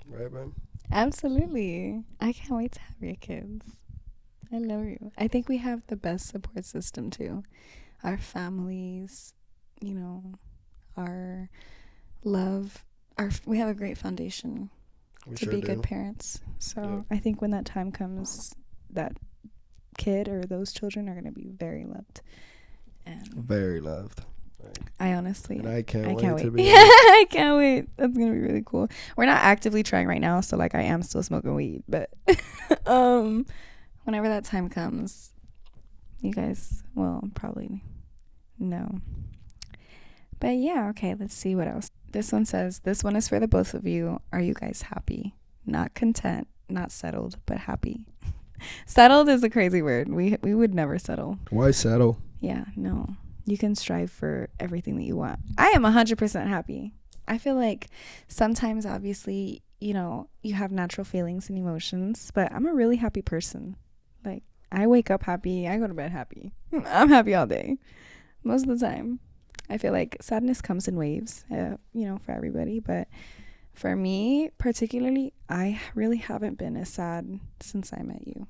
[SPEAKER 2] right, man?
[SPEAKER 1] Absolutely. I can't wait to have your kids. I love you. I think we have the best support system too. Our families, you know, our love, we have a great foundation to be good parents. So I think when that time comes, that kid or those children are going to be very loved. And
[SPEAKER 2] very loved.
[SPEAKER 1] I honestly,
[SPEAKER 2] And I can't
[SPEAKER 1] can't
[SPEAKER 2] wait to
[SPEAKER 1] wait.
[SPEAKER 2] be.
[SPEAKER 1] I can't wait. That's gonna be really cool. We're not actively trying right now, so like I am still smoking weed, but whenever that time comes, you guys will probably know. But yeah, okay, let's see what else. This one says, this one is for the both of you. Are you guys happy? Not content, not settled, but happy. Settled is a crazy word. We would never settle.
[SPEAKER 2] Why settle?
[SPEAKER 1] Yeah, no. You can strive for everything that you want. I am 100% happy. I feel like sometimes, obviously, you know, you have natural feelings and emotions, but I'm a really happy person. Like, I wake up happy. I go to bed happy. I'm happy all day. Most of the time. I feel like sadness comes in waves, you know, for everybody. But for me, particularly, I really haven't been as sad since I met you.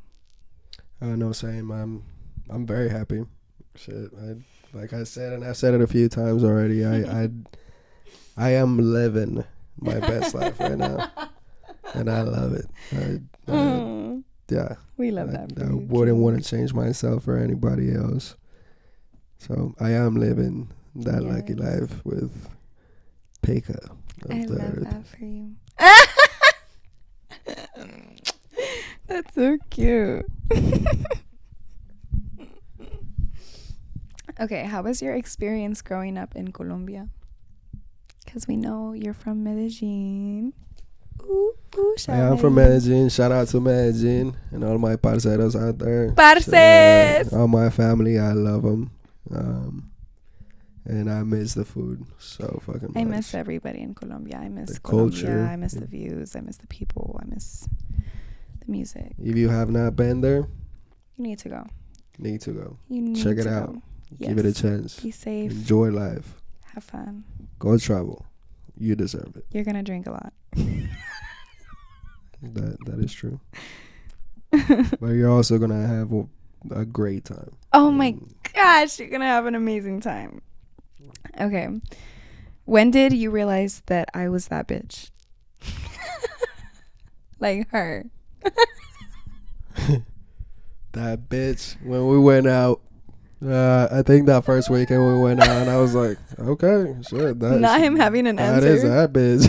[SPEAKER 2] No, same. I'm very happy. Shit, like I said, and I've said it a few times already. I am living my best life right now, and I love it. Yeah,
[SPEAKER 1] We love that.
[SPEAKER 2] I wouldn't want to change myself or anybody else. So I am living that lucky life with Paeka.
[SPEAKER 1] I love that for you. That's so cute. Okay, how was your experience growing up in Colombia? Because we know you're from Medellin.
[SPEAKER 2] I am from Medellin. Shout out to Medellin and all my parceros out there.
[SPEAKER 1] Parces!
[SPEAKER 2] All my family, I love them. And I miss the food so fucking much.
[SPEAKER 1] I miss everybody in Colombia. I miss
[SPEAKER 2] the
[SPEAKER 1] Colombia.
[SPEAKER 2] culture.
[SPEAKER 1] I miss the views. I miss the people. I miss the music.
[SPEAKER 2] If you have not been there,
[SPEAKER 1] You need to go.
[SPEAKER 2] need to go.
[SPEAKER 1] You need
[SPEAKER 2] Check it
[SPEAKER 1] to
[SPEAKER 2] out.
[SPEAKER 1] go.
[SPEAKER 2] Give it a chance.
[SPEAKER 1] Be safe.
[SPEAKER 2] Enjoy life.
[SPEAKER 1] Have fun.
[SPEAKER 2] Go travel. You deserve it.
[SPEAKER 1] You're gonna drink a lot.
[SPEAKER 2] That is true. But you're also gonna have a great time.
[SPEAKER 1] Oh my gosh, you're gonna have an amazing time. Okay. When did you realize that I was that bitch? Like her.
[SPEAKER 2] That bitch. When we went out, I think that first weekend we went out, and I was like, okay, shit.
[SPEAKER 1] Not him having an
[SPEAKER 2] that
[SPEAKER 1] answer.
[SPEAKER 2] is that bitch.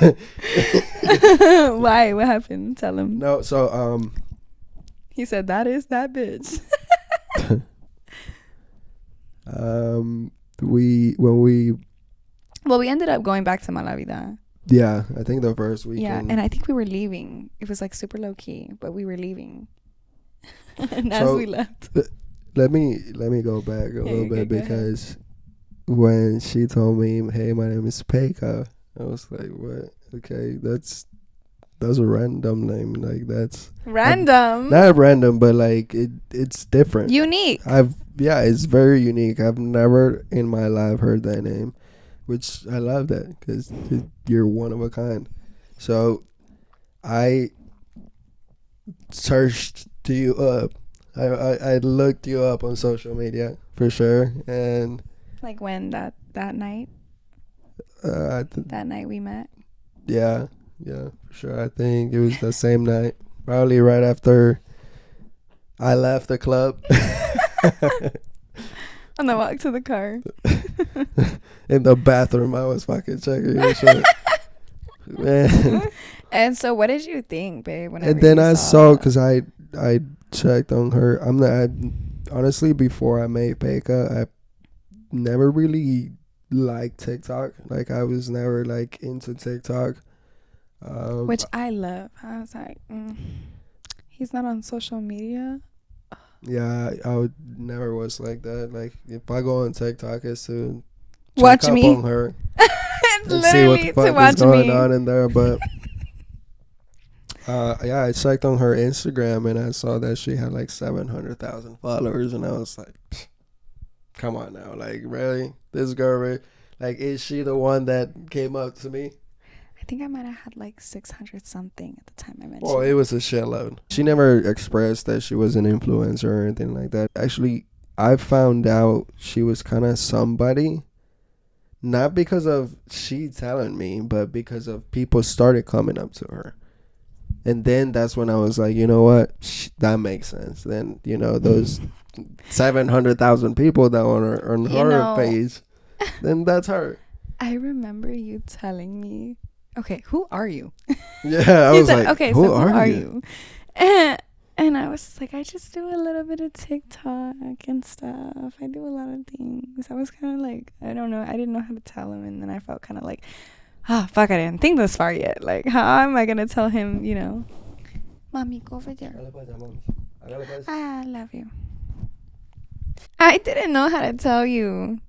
[SPEAKER 1] Why? What happened? Tell him.
[SPEAKER 2] No, so
[SPEAKER 1] He said that is that bitch. We ended up going back to Malavida.
[SPEAKER 2] Yeah, I think the first weekend.
[SPEAKER 1] Yeah, and I think we were leaving. It was like super low key, but we were leaving. And as
[SPEAKER 2] So,
[SPEAKER 1] we left.
[SPEAKER 2] Let me go back a little bit because when she told me, "Hey, my name is Paeka," I was like, "What? Okay, that's a random name. Like that's
[SPEAKER 1] Random.
[SPEAKER 2] not random, but like it's different.
[SPEAKER 1] Unique.
[SPEAKER 2] It's very unique. I've never in my life heard that name, which I love that because you're one of a kind. So I searched you up. I looked you up on social media for sure, and
[SPEAKER 1] Like when that night. That night we met.
[SPEAKER 2] Yeah, for sure. I think it was the same night, probably right after I left the club.
[SPEAKER 1] On the walk to the car.
[SPEAKER 2] In the bathroom, I was fucking checking your shit. Man.
[SPEAKER 1] And so, what did you think, babe?
[SPEAKER 2] And then I saw, because I checked on her. Honestly, before I made Paeka, I never really liked TikTok. Like, I was never like into TikTok.
[SPEAKER 1] Which I love. I was like, he's not on social media.
[SPEAKER 2] Yeah, I would never was like that. Like, if I go on TikTok, it's to
[SPEAKER 1] Watch
[SPEAKER 2] check up
[SPEAKER 1] me.
[SPEAKER 2] on her
[SPEAKER 1] It's
[SPEAKER 2] and see what the
[SPEAKER 1] literally
[SPEAKER 2] fuck
[SPEAKER 1] to
[SPEAKER 2] is
[SPEAKER 1] watch
[SPEAKER 2] going
[SPEAKER 1] me.
[SPEAKER 2] on in there. But I checked on her Instagram and I saw that she had like 700,000 followers, and I was like, come on now, like really, this girl, like, is she the one that came up to me?
[SPEAKER 1] I think I might have had like 600 something at the time I mentioned.
[SPEAKER 2] Well, it was a shitload. She never expressed that she was an influencer or anything like that. Actually, I found out she was kind of somebody, not because of she telling me, but because of people started coming up to her. And then that's when I was like, you know what? That makes sense. Then, those 700,000 people that on her page. then that's her.
[SPEAKER 1] I remember you telling me, okay, who are you?
[SPEAKER 2] Yeah, I
[SPEAKER 1] You
[SPEAKER 2] was
[SPEAKER 1] said,
[SPEAKER 2] like,
[SPEAKER 1] okay,
[SPEAKER 2] who
[SPEAKER 1] so
[SPEAKER 2] are you?
[SPEAKER 1] And I was just like, I just do a little bit of TikTok and stuff. I do a lot of things. I was kind of like, I don't know. I didn't know how to tell him. And then I felt kind of like, fuck, I didn't think this far yet. Like, how am I going to tell him, you know, Mommy, go over there. I love you. I didn't know how to tell you.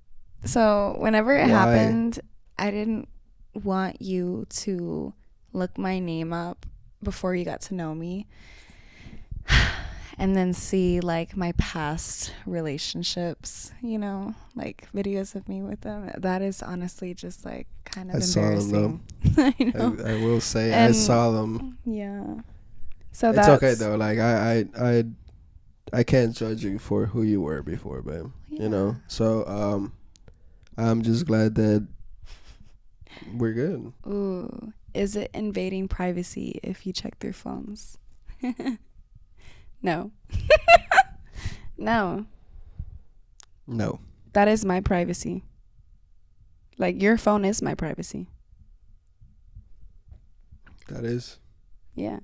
[SPEAKER 1] So whenever it
[SPEAKER 2] Why?
[SPEAKER 1] happened, I didn't want you to look my name up before you got to know me and then see like my past relationships, you know, like videos of me with them. That is honestly just like kind of
[SPEAKER 2] I saw them
[SPEAKER 1] embarrassing. I know.
[SPEAKER 2] I will say I
[SPEAKER 1] And
[SPEAKER 2] saw them.
[SPEAKER 1] yeah. So
[SPEAKER 2] It's
[SPEAKER 1] that's
[SPEAKER 2] okay though. Like I can't judge you for who you were before, babe.
[SPEAKER 1] Yeah.
[SPEAKER 2] You know. So I'm just glad that we're good.
[SPEAKER 1] Ooh, is it invading privacy if you check their phones? No. No.
[SPEAKER 2] No.
[SPEAKER 1] That is my privacy. Like, your phone is my privacy.
[SPEAKER 2] That is.
[SPEAKER 1] Yeah.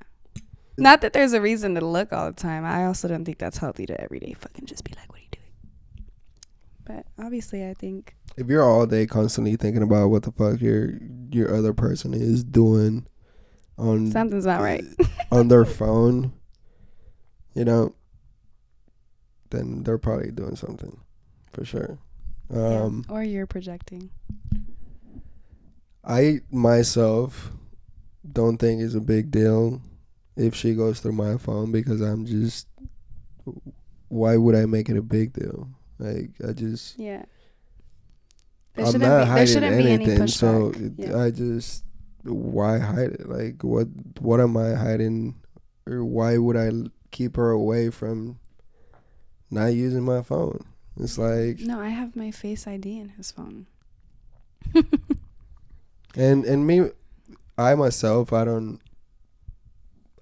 [SPEAKER 1] Not that there's a reason to look all the time. I also don't think that's healthy to every day fucking just be like, what are you doing? But obviously, I think
[SPEAKER 2] If you're all day constantly thinking about what the fuck your other person is doing on
[SPEAKER 1] something's not right.
[SPEAKER 2] on their phone, you know, then they're probably doing something for sure.
[SPEAKER 1] Yeah. Or you're projecting.
[SPEAKER 2] I myself don't think it's a big deal if she goes through my phone because I'm just, why would I make it a big deal? Like, I just,
[SPEAKER 1] Yeah.
[SPEAKER 2] I'm not hiding anything,
[SPEAKER 1] any
[SPEAKER 2] so
[SPEAKER 1] pushback.
[SPEAKER 2] I just, why hide it? Like, what am I hiding, or why would I keep her away from not using my phone? It's like,
[SPEAKER 1] No, I have my Face ID in his phone.
[SPEAKER 2] and me, I myself, I'm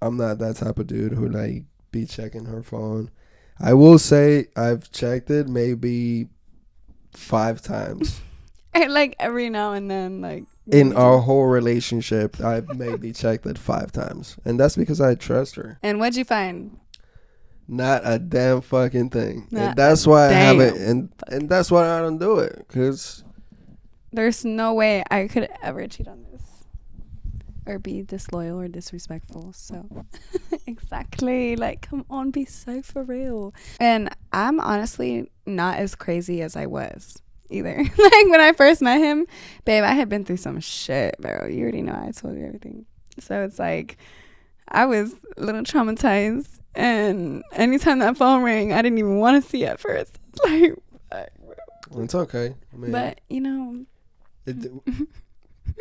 [SPEAKER 2] not that type of dude who like be checking her phone. I will say I've checked it maybe 5 times.
[SPEAKER 1] Like every now and then, like
[SPEAKER 2] In our whole relationship, I've maybe checked it 5 times. And that's because I trust her.
[SPEAKER 1] And what'd you find?
[SPEAKER 2] Not a damn fucking thing.
[SPEAKER 1] Not
[SPEAKER 2] And that's why I have it.
[SPEAKER 1] damn
[SPEAKER 2] And that's why I don't do it. Because
[SPEAKER 1] There's no way I could ever cheat on this or be disloyal or disrespectful. So exactly, like, come on, be so for real. And I'm honestly not as crazy as I was either. Like, when I first met him, babe, I had been through some shit, bro. You already know, I told you everything. So it's like I was a little traumatized, and anytime that phone rang, I didn't even want to see it at first. Like,
[SPEAKER 2] it's okay. I mean,
[SPEAKER 1] but you know,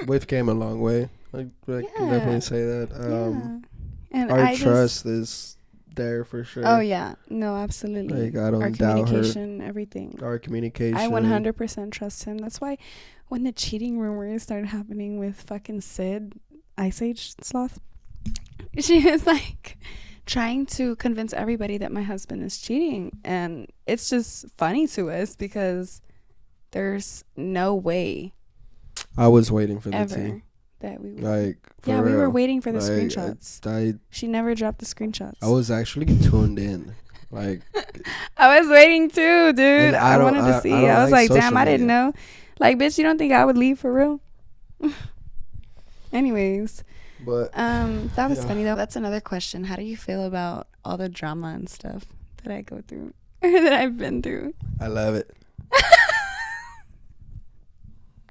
[SPEAKER 2] we've came a long way. I can definitely say that.
[SPEAKER 1] And
[SPEAKER 2] our trust is there for sure.
[SPEAKER 1] Oh yeah, no, absolutely.
[SPEAKER 2] Like, I don't
[SPEAKER 1] our
[SPEAKER 2] doubt her.
[SPEAKER 1] communication, everything.
[SPEAKER 2] Our communication.
[SPEAKER 1] I 100% trust him. That's why when the cheating rumors started happening with fucking Sid, Ice Age Sloth, she is like trying to convince everybody that my husband is cheating, and it's just funny to us because there's no way
[SPEAKER 2] I was waiting for the
[SPEAKER 1] ever
[SPEAKER 2] tea.
[SPEAKER 1] that we would.
[SPEAKER 2] Like, for
[SPEAKER 1] yeah,
[SPEAKER 2] real.
[SPEAKER 1] we were waiting for the
[SPEAKER 2] like,
[SPEAKER 1] screenshots. She never dropped the screenshots.
[SPEAKER 2] I was actually tuned in. Like,
[SPEAKER 1] I was waiting too, dude.
[SPEAKER 2] And
[SPEAKER 1] I wanted to see. I was like, damn, I didn't know. Like, bitch, you don't think I would leave for real? Anyways,
[SPEAKER 2] but
[SPEAKER 1] that was funny though. That's another question. How do you feel about all the drama and stuff that I go through or that I've been through?
[SPEAKER 2] I love it.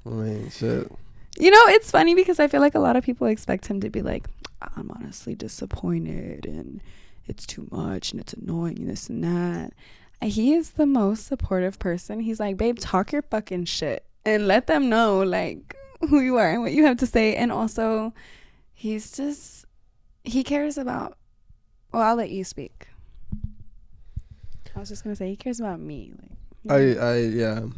[SPEAKER 2] I mean, shit.
[SPEAKER 1] You know, it's funny because I feel like a lot of people expect him to be like, I'm honestly disappointed and it's too much and it's annoying and this and that. He is the most supportive person. He's like, babe, talk your fucking shit and let them know like who you are and what you have to say. And also, he cares about, well, I'll let you speak. I was just gonna say he cares about me. Like, you know?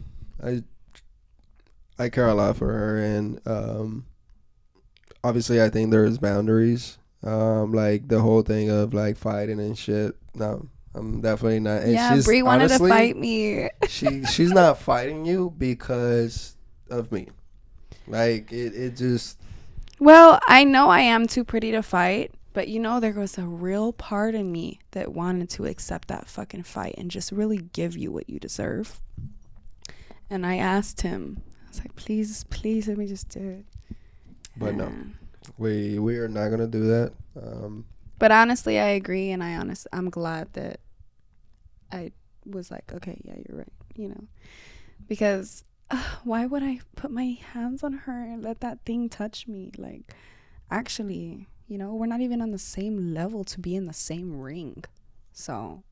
[SPEAKER 2] I care a lot for her, and obviously I think there's boundaries. Like the whole thing of like fighting and shit. No, I'm definitely not. And
[SPEAKER 1] Yeah,
[SPEAKER 2] she's
[SPEAKER 1] Bree wanted to
[SPEAKER 2] honestly,
[SPEAKER 1] fight me.
[SPEAKER 2] she's not fighting you because of me. Like it just
[SPEAKER 1] Well, I know I am too pretty to fight, but there was a real part of me that wanted to accept that fucking fight and just really give you what you deserve. And I asked him, I was like, please, please let me just do it.
[SPEAKER 2] but no. We are not gonna do that.
[SPEAKER 1] But honestly, I agree, and I'm glad that I was like, okay, yeah, you're right, because why would I put my hands on her and let that thing touch me? Like, actually, we're not even on the same level to be in the same ring. So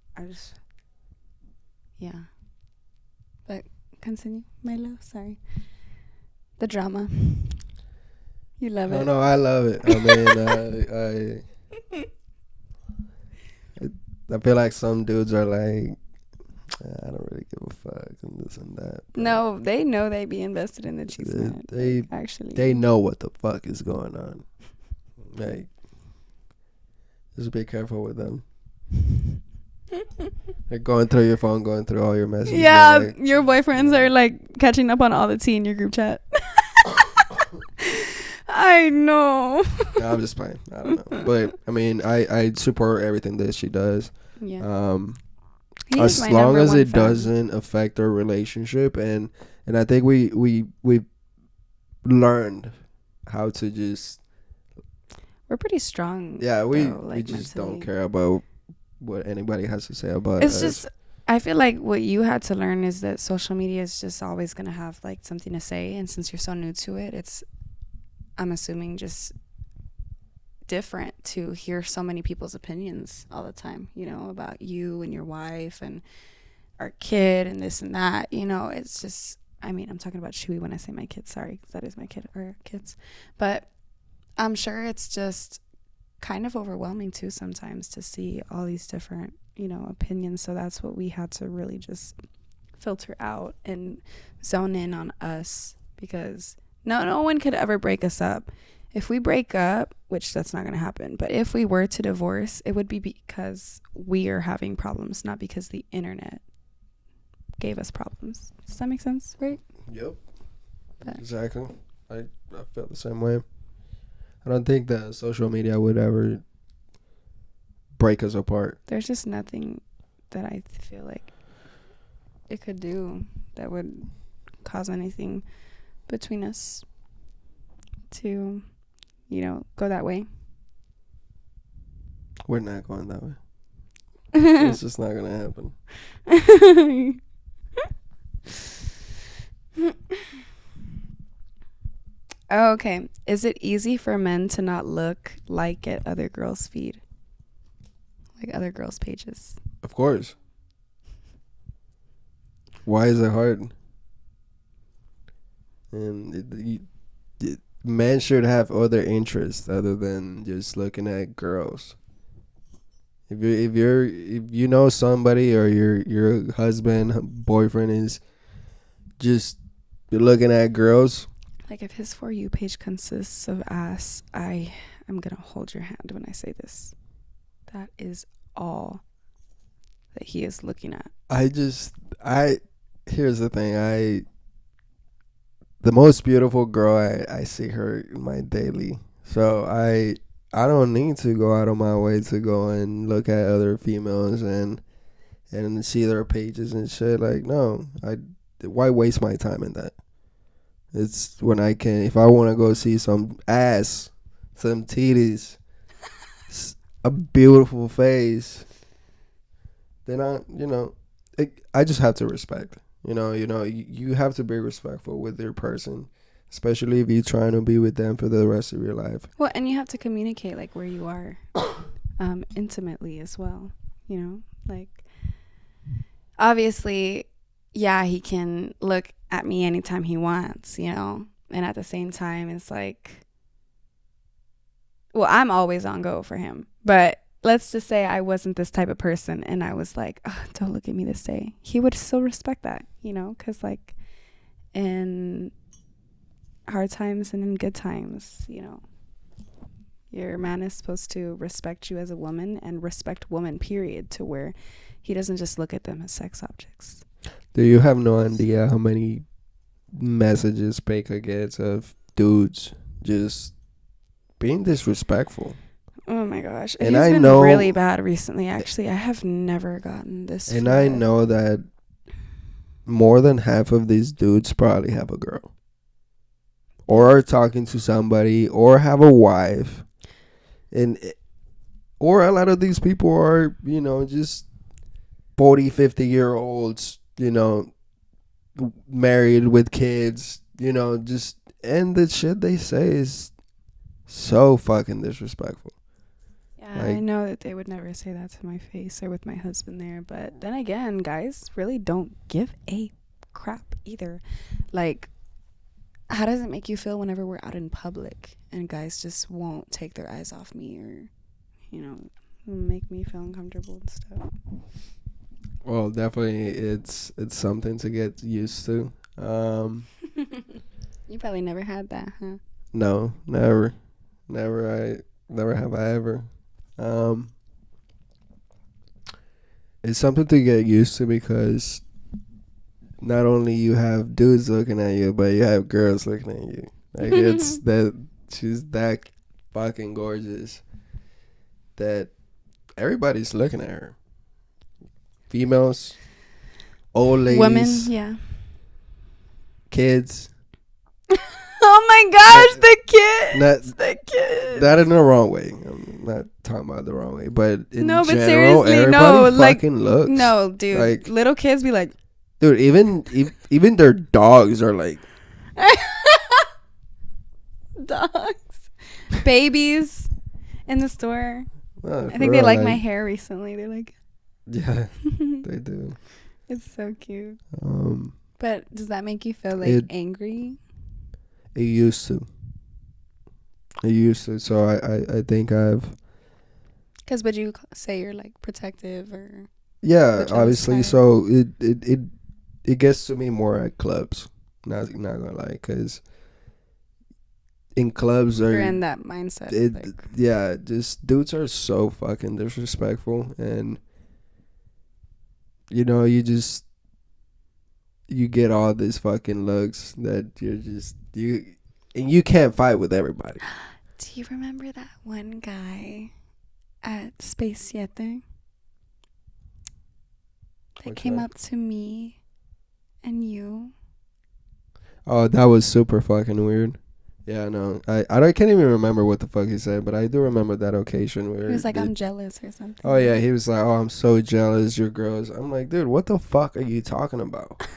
[SPEAKER 1] yeah. But continue, my love. Sorry, the drama. You love it.
[SPEAKER 2] No, I love it. I mean, I feel like some dudes are like, I don't really give a fuck and this and that.
[SPEAKER 1] No, they know they be invested in the cheese man.
[SPEAKER 2] They know what the fuck is going on. Like, just be careful with them. They're going through your phone, going through all your messages.
[SPEAKER 1] Yeah,
[SPEAKER 2] like,
[SPEAKER 1] your boyfriends are like catching up on all the tea in your group chat. I know.
[SPEAKER 2] No, I'm just playing. I don't know. But, I mean, I support everything that she does.
[SPEAKER 1] Yeah.
[SPEAKER 2] As long as it doesn't affect our relationship. And I think we learned how to just...
[SPEAKER 1] We're pretty strong.
[SPEAKER 2] Yeah, we
[SPEAKER 1] like,
[SPEAKER 2] just
[SPEAKER 1] mentally.
[SPEAKER 2] don't care about what anybody has to say about
[SPEAKER 1] It's
[SPEAKER 2] us.
[SPEAKER 1] just, I feel like what you had to learn is that social media is just always going to have like something to say. And since you're so new to it, it's, I'm assuming, just different to hear so many people's opinions all the time, about you and your wife and our kid and this and that. It's just, I mean, I'm talking about Chewy when I say my kid. Sorry, 'cause that is my kid or kids. But I'm sure it's just kind of overwhelming too sometimes to see all these different, opinions. So that's what we had to really just filter out and zone in on us, because no one could ever break us up. If we break up, which that's not going to happen, but if we were to divorce, it would be because we are having problems, not because the internet gave us problems. Does that make sense? Right?
[SPEAKER 2] Yep.
[SPEAKER 1] But
[SPEAKER 2] Exactly. I felt the same way. I don't think that social media would ever break us apart.
[SPEAKER 1] there's just nothing that I feel like it could do that would cause anything between us to, go that way.
[SPEAKER 2] We're not going that way. It's just not gonna happen.
[SPEAKER 1] Okay. Is it easy for men to not look like at other girls' feed? Like other girls' pages?
[SPEAKER 2] Of course. Why is it hard? And men should have other interests other than just looking at girls. If you know somebody, or your husband, boyfriend is just looking at girls,
[SPEAKER 1] Like if his For You page consists of ass, I'm going to hold your hand when I say this. That is all that he is looking at.
[SPEAKER 2] here's the thing, the most beautiful girl, I see her in my daily. So I don't need to go out of my way to go and look at other females and see their pages and shit. Like, no, why waste my time in that? It's when I can, if I want to go see some ass, some titties, a beautiful face, then I just have to respect. You have to be respectful with your person, especially if you're trying to be with them for the rest of your life.
[SPEAKER 1] Well, and you have to communicate like where you are intimately as well. Like obviously, yeah, he can look at me anytime he wants, and at the same time, it's like, well, I'm always on go for him, but let's just say I wasn't this type of person and I was like, oh, don't look at me this day. He would still respect that, because like in hard times and in good times, your man is supposed to respect you as a woman and respect woman, period, to where he doesn't just look at them as sex objects.
[SPEAKER 2] Do you have no idea how many messages Paeka gets of dudes just being disrespectful?
[SPEAKER 1] Oh my gosh.
[SPEAKER 2] And
[SPEAKER 1] It's
[SPEAKER 2] I
[SPEAKER 1] been
[SPEAKER 2] know-
[SPEAKER 1] really bad recently, actually. I have never gotten this.
[SPEAKER 2] And I know that more than half of these dudes probably have a girl, or are talking to somebody, or have a wife, or a lot of these people are, just 40, 50-year-olds, married with kids, just, and the shit they say is so fucking disrespectful.
[SPEAKER 1] Yeah, I know that they would never say that to my face or with my husband there, but then again, guys really don't give a crap either. Like, how does it make you feel whenever we're out in public and guys just won't take their eyes off me or, make me feel uncomfortable and stuff?
[SPEAKER 2] Well, definitely it's something to get used to.
[SPEAKER 1] You probably never had that, huh?
[SPEAKER 2] No, never have I ever. It's something to get used to because not only you have dudes looking at you, but you have girls looking at you. Like, it's that she's that fucking gorgeous that everybody's looking at her. Females, old ladies,
[SPEAKER 1] Women, yeah.
[SPEAKER 2] kids.
[SPEAKER 1] Oh my gosh, the kids.
[SPEAKER 2] Not in the wrong way. I'm not talking about the wrong way, but in
[SPEAKER 1] No, but
[SPEAKER 2] general,
[SPEAKER 1] seriously,
[SPEAKER 2] everybody
[SPEAKER 1] no, like,
[SPEAKER 2] fucking looks.
[SPEAKER 1] No, dude.
[SPEAKER 2] Like,
[SPEAKER 1] little kids be like,
[SPEAKER 2] dude, even their dogs are like
[SPEAKER 1] dogs, babies in the store. I think they like my hair recently. They're like,
[SPEAKER 2] yeah, they do.
[SPEAKER 1] It's so cute. But does that make you feel like angry?
[SPEAKER 2] It used to. So I think I've.
[SPEAKER 1] Because would you say you're like protective or?
[SPEAKER 2] Yeah, obviously. So it gets to me more at clubs. Not gonna lie, because in clubs
[SPEAKER 1] you're in that mindset.
[SPEAKER 2] Yeah, just dudes are so fucking disrespectful, and you get all these fucking looks that and you can't fight with everybody.
[SPEAKER 1] Do you remember that one guy at Space 7 that came up to me and you?
[SPEAKER 2] Oh, that was super fucking weird. Yeah, no, I can't even remember what the fuck he said, but I do remember that occasion where
[SPEAKER 1] he was like, I'm jealous or something.
[SPEAKER 2] Oh yeah, he was like, oh, I'm so jealous, your girls. I'm like, dude, what the fuck are you talking about?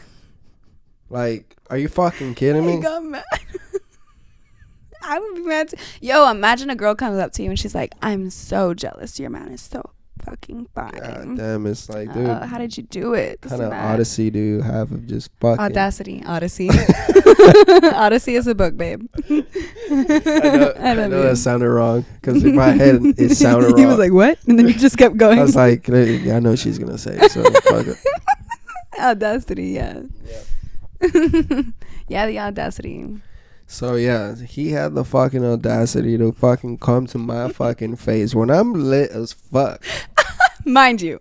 [SPEAKER 2] Like, are you fucking kidding me?
[SPEAKER 1] He got mad. I would be mad too. Yo, imagine a girl comes up to you and she's like, I'm so jealous your man is so fucking fine.
[SPEAKER 2] God damn, it's like, dude,
[SPEAKER 1] how did you do it?
[SPEAKER 2] What kind of odyssey do you have of just fucking
[SPEAKER 1] Audacity. Odyssey. Odyssey is a book, babe.
[SPEAKER 2] I know that sounded wrong because in my head it sounded wrong.
[SPEAKER 1] He was like, what? And then you just kept going.
[SPEAKER 2] I was like, I know she's gonna say it, so fuck it.
[SPEAKER 1] Audacity, yeah. Yeah, the audacity.
[SPEAKER 2] So yeah, he had the fucking audacity to fucking come to my fucking face when I'm lit as fuck.
[SPEAKER 1] Mind you,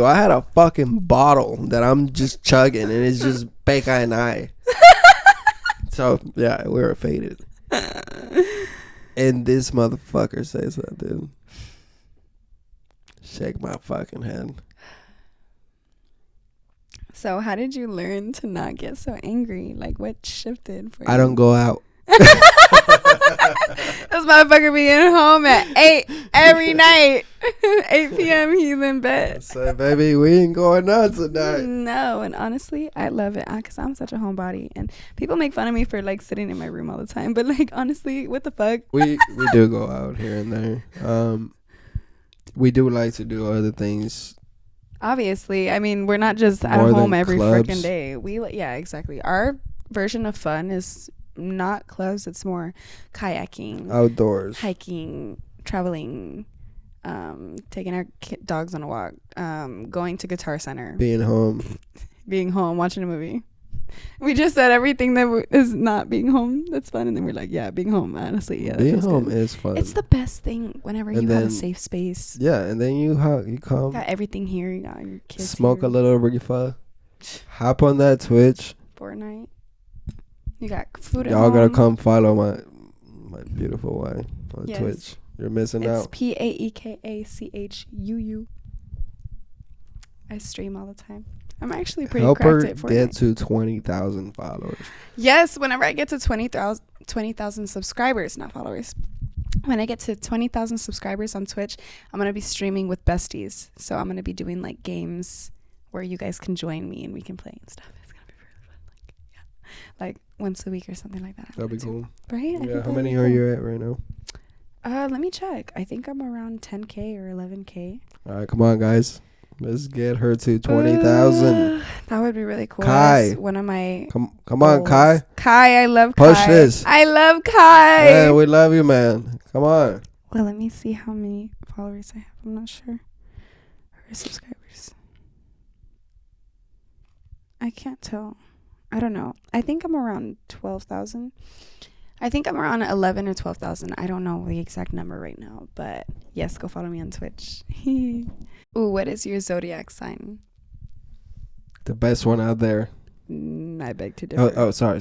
[SPEAKER 2] I had a fucking bottle that I'm just chugging, and it's just Paeka and I. So yeah, we were faded. And this motherfucker says that, dude. Shake my fucking head.
[SPEAKER 1] So how did you learn to not get so angry? Like, what shifted for you?
[SPEAKER 2] I don't go out.
[SPEAKER 1] This motherfucker be in home at 8 every night. 8 p.m. he's in bed.
[SPEAKER 2] So baby, we ain't going out tonight.
[SPEAKER 1] No, and honestly, I love it because I'm such a homebody, and people make fun of me for like sitting in my room all the time. But like, honestly, what the fuck?
[SPEAKER 2] We do go out here and there. We do like to do other things.
[SPEAKER 1] Obviously, I mean, we're not just at home every freaking day. Yeah, exactly. Our version of fun is not clubs. It's more kayaking,
[SPEAKER 2] outdoors,
[SPEAKER 1] hiking, traveling, taking our dogs on a walk, going to Guitar Center,
[SPEAKER 2] being home,
[SPEAKER 1] watching a movie. We just said everything that is not being home. That's fun. And then we're like, yeah, being home. Honestly, yeah.
[SPEAKER 2] Being
[SPEAKER 1] feels
[SPEAKER 2] home
[SPEAKER 1] good.
[SPEAKER 2] is fun.
[SPEAKER 1] It's the best thing whenever
[SPEAKER 2] And
[SPEAKER 1] you have a
[SPEAKER 2] then-
[SPEAKER 1] safe space.
[SPEAKER 2] Yeah, and then you come,
[SPEAKER 1] Got everything here. You got your kids
[SPEAKER 2] smoke
[SPEAKER 1] here.
[SPEAKER 2] a little reefer, hop on that Twitch.
[SPEAKER 1] Fortnite. You got food at
[SPEAKER 2] Y'all
[SPEAKER 1] home.
[SPEAKER 2] gotta come follow my beautiful wife on
[SPEAKER 1] Yes.
[SPEAKER 2] Twitch. You're missing
[SPEAKER 1] It's
[SPEAKER 2] out.
[SPEAKER 1] PaekaChuu. I stream all the time. I'm actually pretty
[SPEAKER 2] Help her
[SPEAKER 1] cracked at Fortnite.
[SPEAKER 2] get to 20,000 followers.
[SPEAKER 1] Yes, whenever I get to 20,000 subscribers, not followers. When I get to 20,000 subscribers on Twitch, I'm going to be streaming with besties. So I'm going to be doing like games where you guys can join me and we can play and stuff. It's going to be really fun. Like once a week or something like that.
[SPEAKER 2] That'd be cool.
[SPEAKER 1] Right?
[SPEAKER 2] Yeah, how many are you at right now?
[SPEAKER 1] Let me check. I think I'm around 10K or 11K.
[SPEAKER 2] All right, come on, guys. Let's get her to 20,000.
[SPEAKER 1] That would be really cool.
[SPEAKER 2] Kai.
[SPEAKER 1] That's one of my
[SPEAKER 2] Come on,
[SPEAKER 1] goals.
[SPEAKER 2] Kai.
[SPEAKER 1] Kai, I love
[SPEAKER 2] Push
[SPEAKER 1] Kai.
[SPEAKER 2] this.
[SPEAKER 1] I love Kai.
[SPEAKER 2] Yeah, we love you, man. Come on.
[SPEAKER 1] Well, let me see how many followers I have. I'm not sure. Or subscribers. I can't tell. I don't know. I think I'm around 12,000. I think I'm around 11 or 12,000. I don't know the exact number right now. But yes, go follow me on Twitch. Ooh, what is your zodiac sign?
[SPEAKER 2] The best one out there.
[SPEAKER 1] I beg to differ.
[SPEAKER 2] Oh, sorry.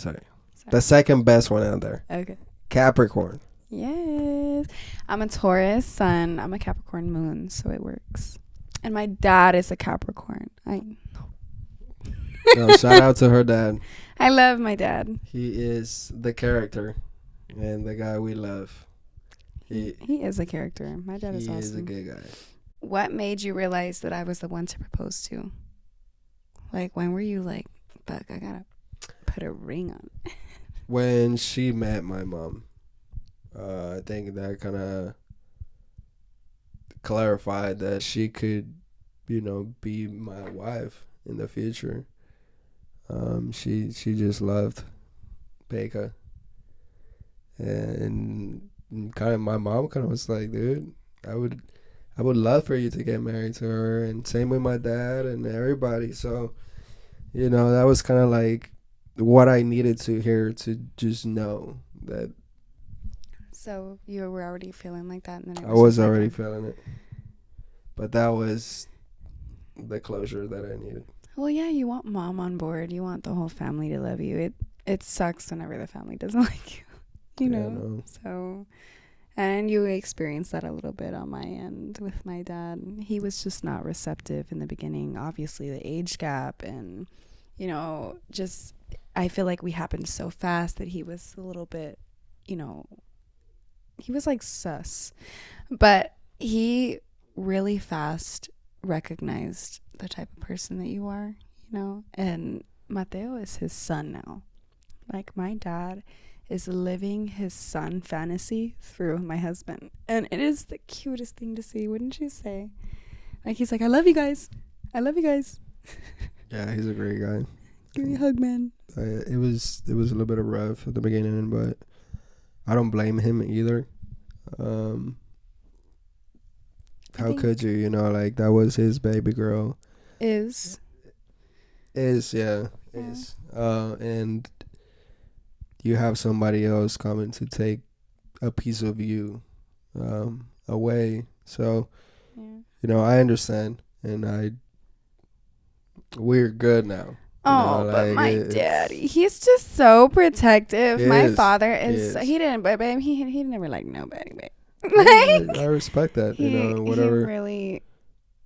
[SPEAKER 2] The second best one out there.
[SPEAKER 1] Okay.
[SPEAKER 2] Capricorn.
[SPEAKER 1] Yes. I'm a Taurus sun. I'm a Capricorn moon, so it works. And my dad is a Capricorn.
[SPEAKER 2] Shout out to her dad.
[SPEAKER 1] I love my dad.
[SPEAKER 2] He is the character and the guy we love.
[SPEAKER 1] He is a character. My dad is awesome.
[SPEAKER 2] He is a good guy.
[SPEAKER 1] What made you realize that I was the one to propose to? Like, when were you like, fuck, I gotta put a ring on?
[SPEAKER 2] When she met my mom, I think that kind of clarified that she could, be my wife in the future. She just loved Paeka, and kind of my mom kind of was like, dude, I would love for you to get married to her, and same with my dad and everybody. So, that was kind of like what I needed to hear to just know that.
[SPEAKER 1] So you were already feeling like that, and then
[SPEAKER 2] I was already feeling it, but that was the closure that I needed.
[SPEAKER 1] Well, yeah, you want mom on board. You want the whole family to love you. It sucks whenever the family doesn't like you, you know.
[SPEAKER 2] No.
[SPEAKER 1] So, and you experienced that a little bit on my end with my dad. He was just not receptive in the beginning. Obviously, the age gap and, just I feel like we happened so fast that he was a little bit, he was like sus. But he really fast recognized the type of person that you are, and Mateo is his son now. Like, my dad is living his son fantasy through my husband, and it is the cutest thing to see, wouldn't you say? Like, he's like, I love you guys.
[SPEAKER 2] Yeah, he's a great guy.
[SPEAKER 1] Give me a hug, man.
[SPEAKER 2] It was a little bit of rough at the beginning, but I don't blame him either. How could you? Like, that was his baby girl.
[SPEAKER 1] Is.
[SPEAKER 2] And you have somebody else coming to take a piece of you away. So, I understand, and we're good now.
[SPEAKER 1] But my daddy, he's just so protective. My father is. He didn't, but he never liked nobody, babe.
[SPEAKER 2] I respect that. Whatever.
[SPEAKER 1] He really,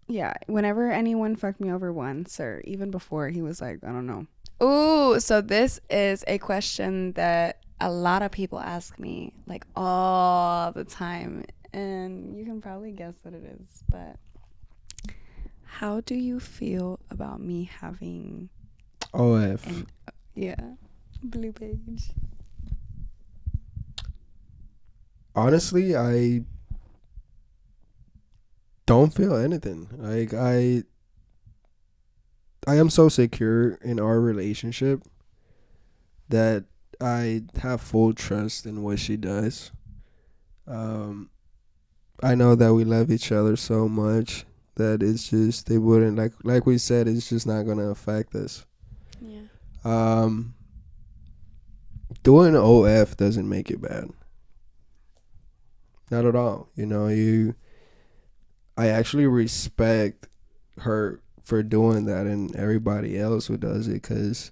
[SPEAKER 1] yeah. Whenever anyone fucked me over once, or even before, he was like, I don't know. Ooh, so this is a question that a lot of people ask me, like, all the time, and you can probably guess what it is. But how do you feel about me having
[SPEAKER 2] OF?
[SPEAKER 1] blue page?
[SPEAKER 2] Honestly, I don't feel anything. Like, I am so secure in our relationship that I have full trust in what she does. I know that we love each other so much that it's just, it wouldn't, like we said, it's just not gonna affect us.
[SPEAKER 1] Yeah.
[SPEAKER 2] Um, doing OF doesn't make it bad. Not at all. You know, I actually respect her for doing that and everybody else who does it, because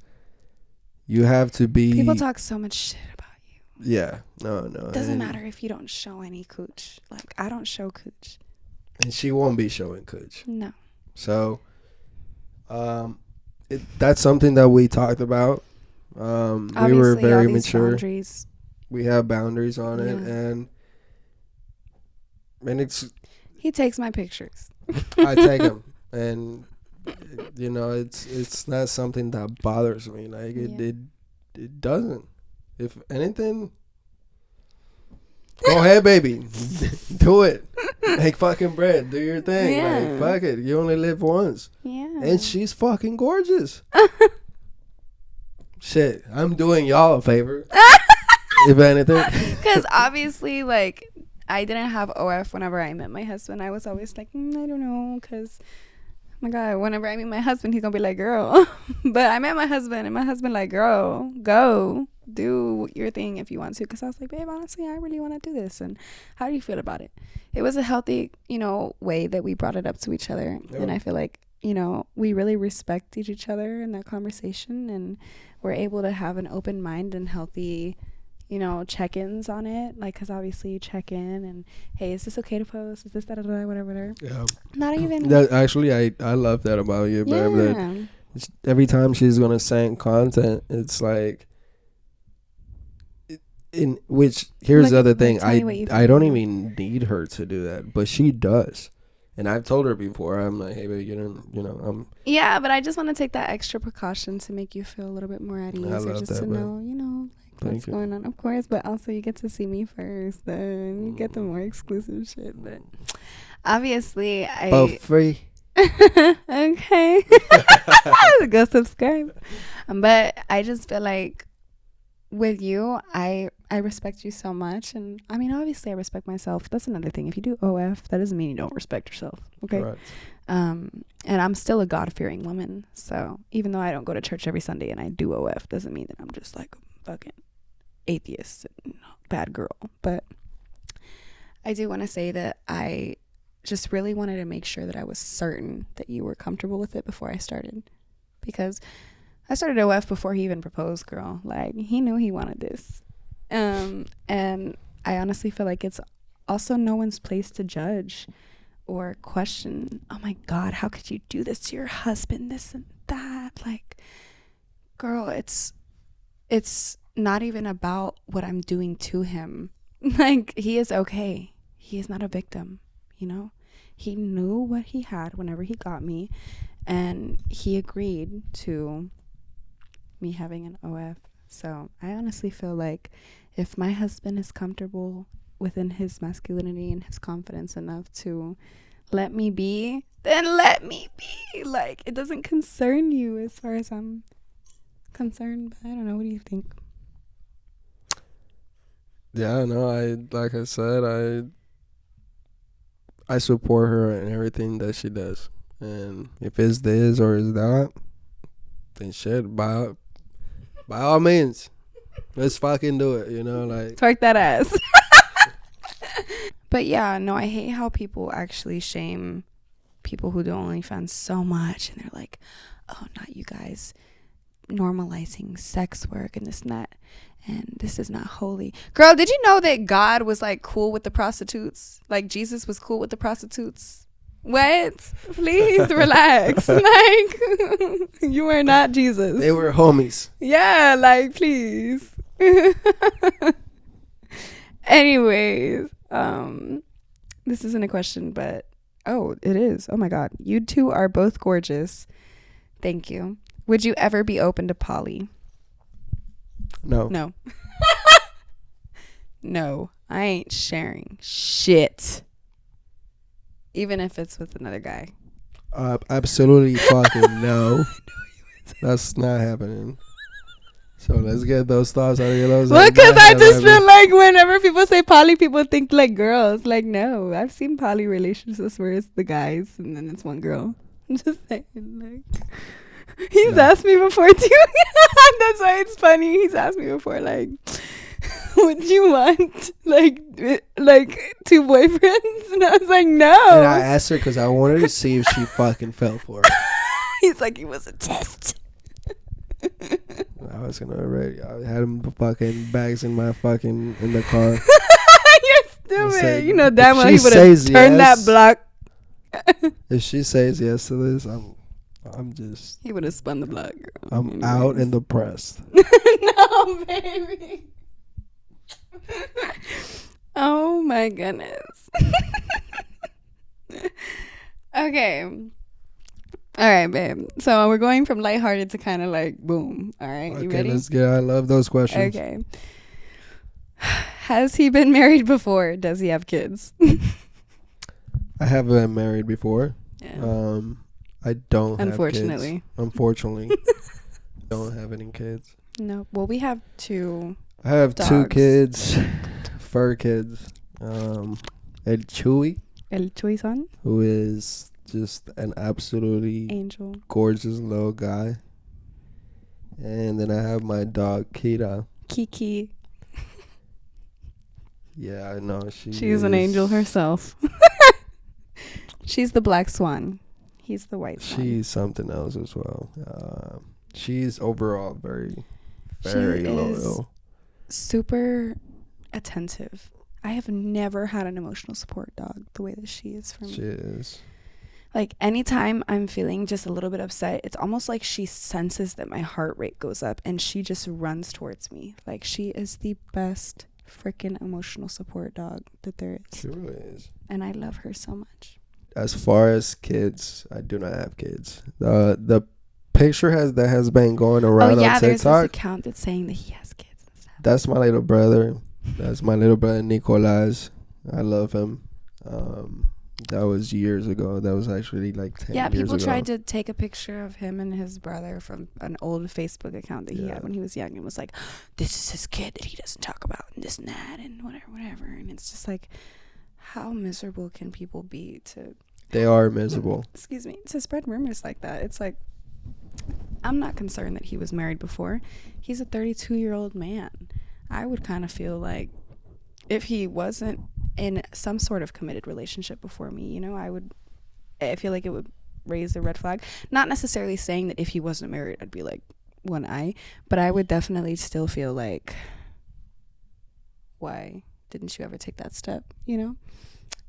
[SPEAKER 2] you have to be.
[SPEAKER 1] People talk so much shit about you.
[SPEAKER 2] Yeah, no.
[SPEAKER 1] It doesn't matter if you don't show any cooch. Like, I don't show cooch.
[SPEAKER 2] And she won't be showing cooch.
[SPEAKER 1] No.
[SPEAKER 2] So, that's something that we talked about. We were very mature.
[SPEAKER 1] Boundaries.
[SPEAKER 2] We have boundaries on it,
[SPEAKER 1] Yeah.
[SPEAKER 2] and it's.
[SPEAKER 1] He takes my pictures.
[SPEAKER 2] I take them, and you know, it's not something that bothers me. Like it doesn't. If anything, go ahead, baby, do it. Make fucking bread. Do your thing.
[SPEAKER 1] Yeah.
[SPEAKER 2] Like, fuck it. You only live once.
[SPEAKER 1] Yeah.
[SPEAKER 2] And she's fucking gorgeous. Shit, I'm doing y'all a favor. If anything.
[SPEAKER 1] Because obviously, like, I didn't have OF whenever I met my husband. I was always like, I don't know, because, oh my God, whenever I meet my husband, he's going to be like, girl. But I met my husband, and my husband like, girl, go. Do your thing if you want to. Because I was like, babe, honestly, I really want to do this. And how do you feel about it? It was a healthy, way that we brought it up to each other.
[SPEAKER 2] Yeah.
[SPEAKER 1] And I feel like, we really respect each other in that conversation. And we're able to have an open mind and healthy, check-ins on it. Like, because obviously you check in and, hey, is this okay to post? Is this da-da-da, whatever.
[SPEAKER 2] Yeah.
[SPEAKER 1] Not even.
[SPEAKER 2] That, actually, I love that about you, babe.
[SPEAKER 1] Yeah.
[SPEAKER 2] That every time she's going to send content, it's like, in which here's
[SPEAKER 1] Like,
[SPEAKER 2] the other thing,
[SPEAKER 1] tell me what you
[SPEAKER 2] I
[SPEAKER 1] feel.
[SPEAKER 2] don't even need her to do that, but she does. And I've told her before, I'm like, hey baby, I'm
[SPEAKER 1] Yeah, but I just want to take that extra precaution to make you feel a little bit more at ease,
[SPEAKER 2] I
[SPEAKER 1] or
[SPEAKER 2] love
[SPEAKER 1] just
[SPEAKER 2] that,
[SPEAKER 1] to
[SPEAKER 2] babe.
[SPEAKER 1] know, like,
[SPEAKER 2] Thank
[SPEAKER 1] what's
[SPEAKER 2] you.
[SPEAKER 1] going on, of course. But also, you get to see me first, then you get the more exclusive shit. But obviously,
[SPEAKER 2] both free.
[SPEAKER 1] Okay, go subscribe. But I just feel like with you, I respect you so much, and I mean, obviously I respect myself. That's another thing. If you do OF, that doesn't mean you don't respect yourself. Okay.
[SPEAKER 2] Correct.
[SPEAKER 1] And I'm still a God-fearing woman, so even though I don't go to church every Sunday and I do OF, doesn't mean that I'm just like a fucking atheist and bad girl. But I do want to say that I just really wanted to make sure that I was certain that you were comfortable with it before I started, because I started OF before he even proposed, girl. Like, he knew he wanted this. And I honestly feel like it's also no one's place to judge or question, oh my God, how could you do this to your husband, this and that? Like, girl, it's not even about what I'm doing to him. Like, he is okay. He is not a victim, He knew what he had whenever he got me, and he agreed to me having an OF. So I honestly feel like if my husband is comfortable within his masculinity and his confidence enough to let me be, then let me be. Like, it doesn't concern you as far as I'm concerned. But I don't know. What do you think?
[SPEAKER 2] Yeah, no, like I said, I support her in everything that she does. And if it's this or it's that, then shit, by all means, let's fucking do it, like.
[SPEAKER 1] Twerk that ass. But yeah, no, I hate how people actually shame people who do OnlyFans so much. And they're like, oh, not you guys normalizing sex work and this and that. And this is not holy. Girl, did you know that God was like cool with the prostitutes? Like, Jesus was cool with the prostitutes? What? Please relax. Like, you are not Jesus.
[SPEAKER 2] They were homies.
[SPEAKER 1] Yeah, like, please. Anyways, this isn't a question, but it is. Oh my God. You two are both gorgeous. Thank you. Would you ever be open to poly?
[SPEAKER 2] No.
[SPEAKER 1] No, I ain't sharing shit. Even if it's with another guy.
[SPEAKER 2] Absolutely fucking no. That's not happening. So let's get those thoughts out of your nose.
[SPEAKER 1] Well, because I just feel like whenever people say poly, people think like girls. Like, no, I've seen poly relationships where it's the guys and then it's one girl. I'm just saying, like, He's asked me before too. That's why it's funny. He's asked me before, like, would you want like two boyfriends? And I was like, no.
[SPEAKER 2] And I asked her because I wanted to see if she fucking fell for it.
[SPEAKER 1] He's like, it was a test.
[SPEAKER 2] I was gonna already. I had him fucking bags in my fucking in the car.
[SPEAKER 1] You're stupid.
[SPEAKER 2] Say,
[SPEAKER 1] you know damn well he would have
[SPEAKER 2] says
[SPEAKER 1] turned
[SPEAKER 2] yes,
[SPEAKER 1] that block.
[SPEAKER 2] If she says yes to this, I'm just.
[SPEAKER 1] He would have spun the block. Girl.
[SPEAKER 2] I'm out and depressed.
[SPEAKER 1] No, baby. Oh my goodness. Okay. All right, babe. So we're going from lighthearted to kind of like boom. All right, you ready?
[SPEAKER 2] Let's get. I love those questions.
[SPEAKER 1] Okay. Has he been married before? Does he have kids?
[SPEAKER 2] I have been married before.
[SPEAKER 1] Yeah.
[SPEAKER 2] I don't.
[SPEAKER 1] Unfortunately.
[SPEAKER 2] Have kids. Unfortunately, don't have any kids.
[SPEAKER 1] No. Well, we have two.
[SPEAKER 2] I have
[SPEAKER 1] dogs.
[SPEAKER 2] 2 kids, fur kids. El Chewy,
[SPEAKER 1] Chuy-san?
[SPEAKER 2] who is just an absolutely
[SPEAKER 1] Angel.
[SPEAKER 2] gorgeous little guy. And then I have my dog, Kira.
[SPEAKER 1] Kiki.
[SPEAKER 2] Yeah, I know.
[SPEAKER 1] She's an angel herself. She's the black swan. He's the white swan.
[SPEAKER 2] She's something else as well. She's overall very, very loyal.
[SPEAKER 1] Super attentive. I have never had an emotional support dog the way that she is for me.
[SPEAKER 2] She is.
[SPEAKER 1] Like anytime I'm feeling just a little bit upset, it's almost like she senses that my heart rate goes up and she just runs towards me. Like she is the best freaking emotional support dog that there is.
[SPEAKER 2] She really is.
[SPEAKER 1] And I love her so much.
[SPEAKER 2] As far as kids, I do not have kids. The picture that has been going around on TikTok.
[SPEAKER 1] There's this account that's saying that he has kids and stuff.
[SPEAKER 2] That's my little brother. That's my little brother Nicolas. I love him. That was years ago. That was actually like 10 years ago.
[SPEAKER 1] Yeah, people tried to take a picture of him and his brother from an old Facebook account that he had when he was young and was like, this is his kid that he doesn't talk about and this and that and whatever. And it's just like, how miserable can people be to...
[SPEAKER 2] They are miserable.
[SPEAKER 1] Excuse me. To spread rumors like that. It's like, I'm not concerned that he was married before. He's a 32-year-old man. I would kind of feel like if he wasn't in some sort of committed relationship before me, you know, I feel like it would raise a red flag. Not necessarily saying that if he wasn't married, I'd be like one eye, but I would definitely still feel like, why didn't you ever take that step, you know?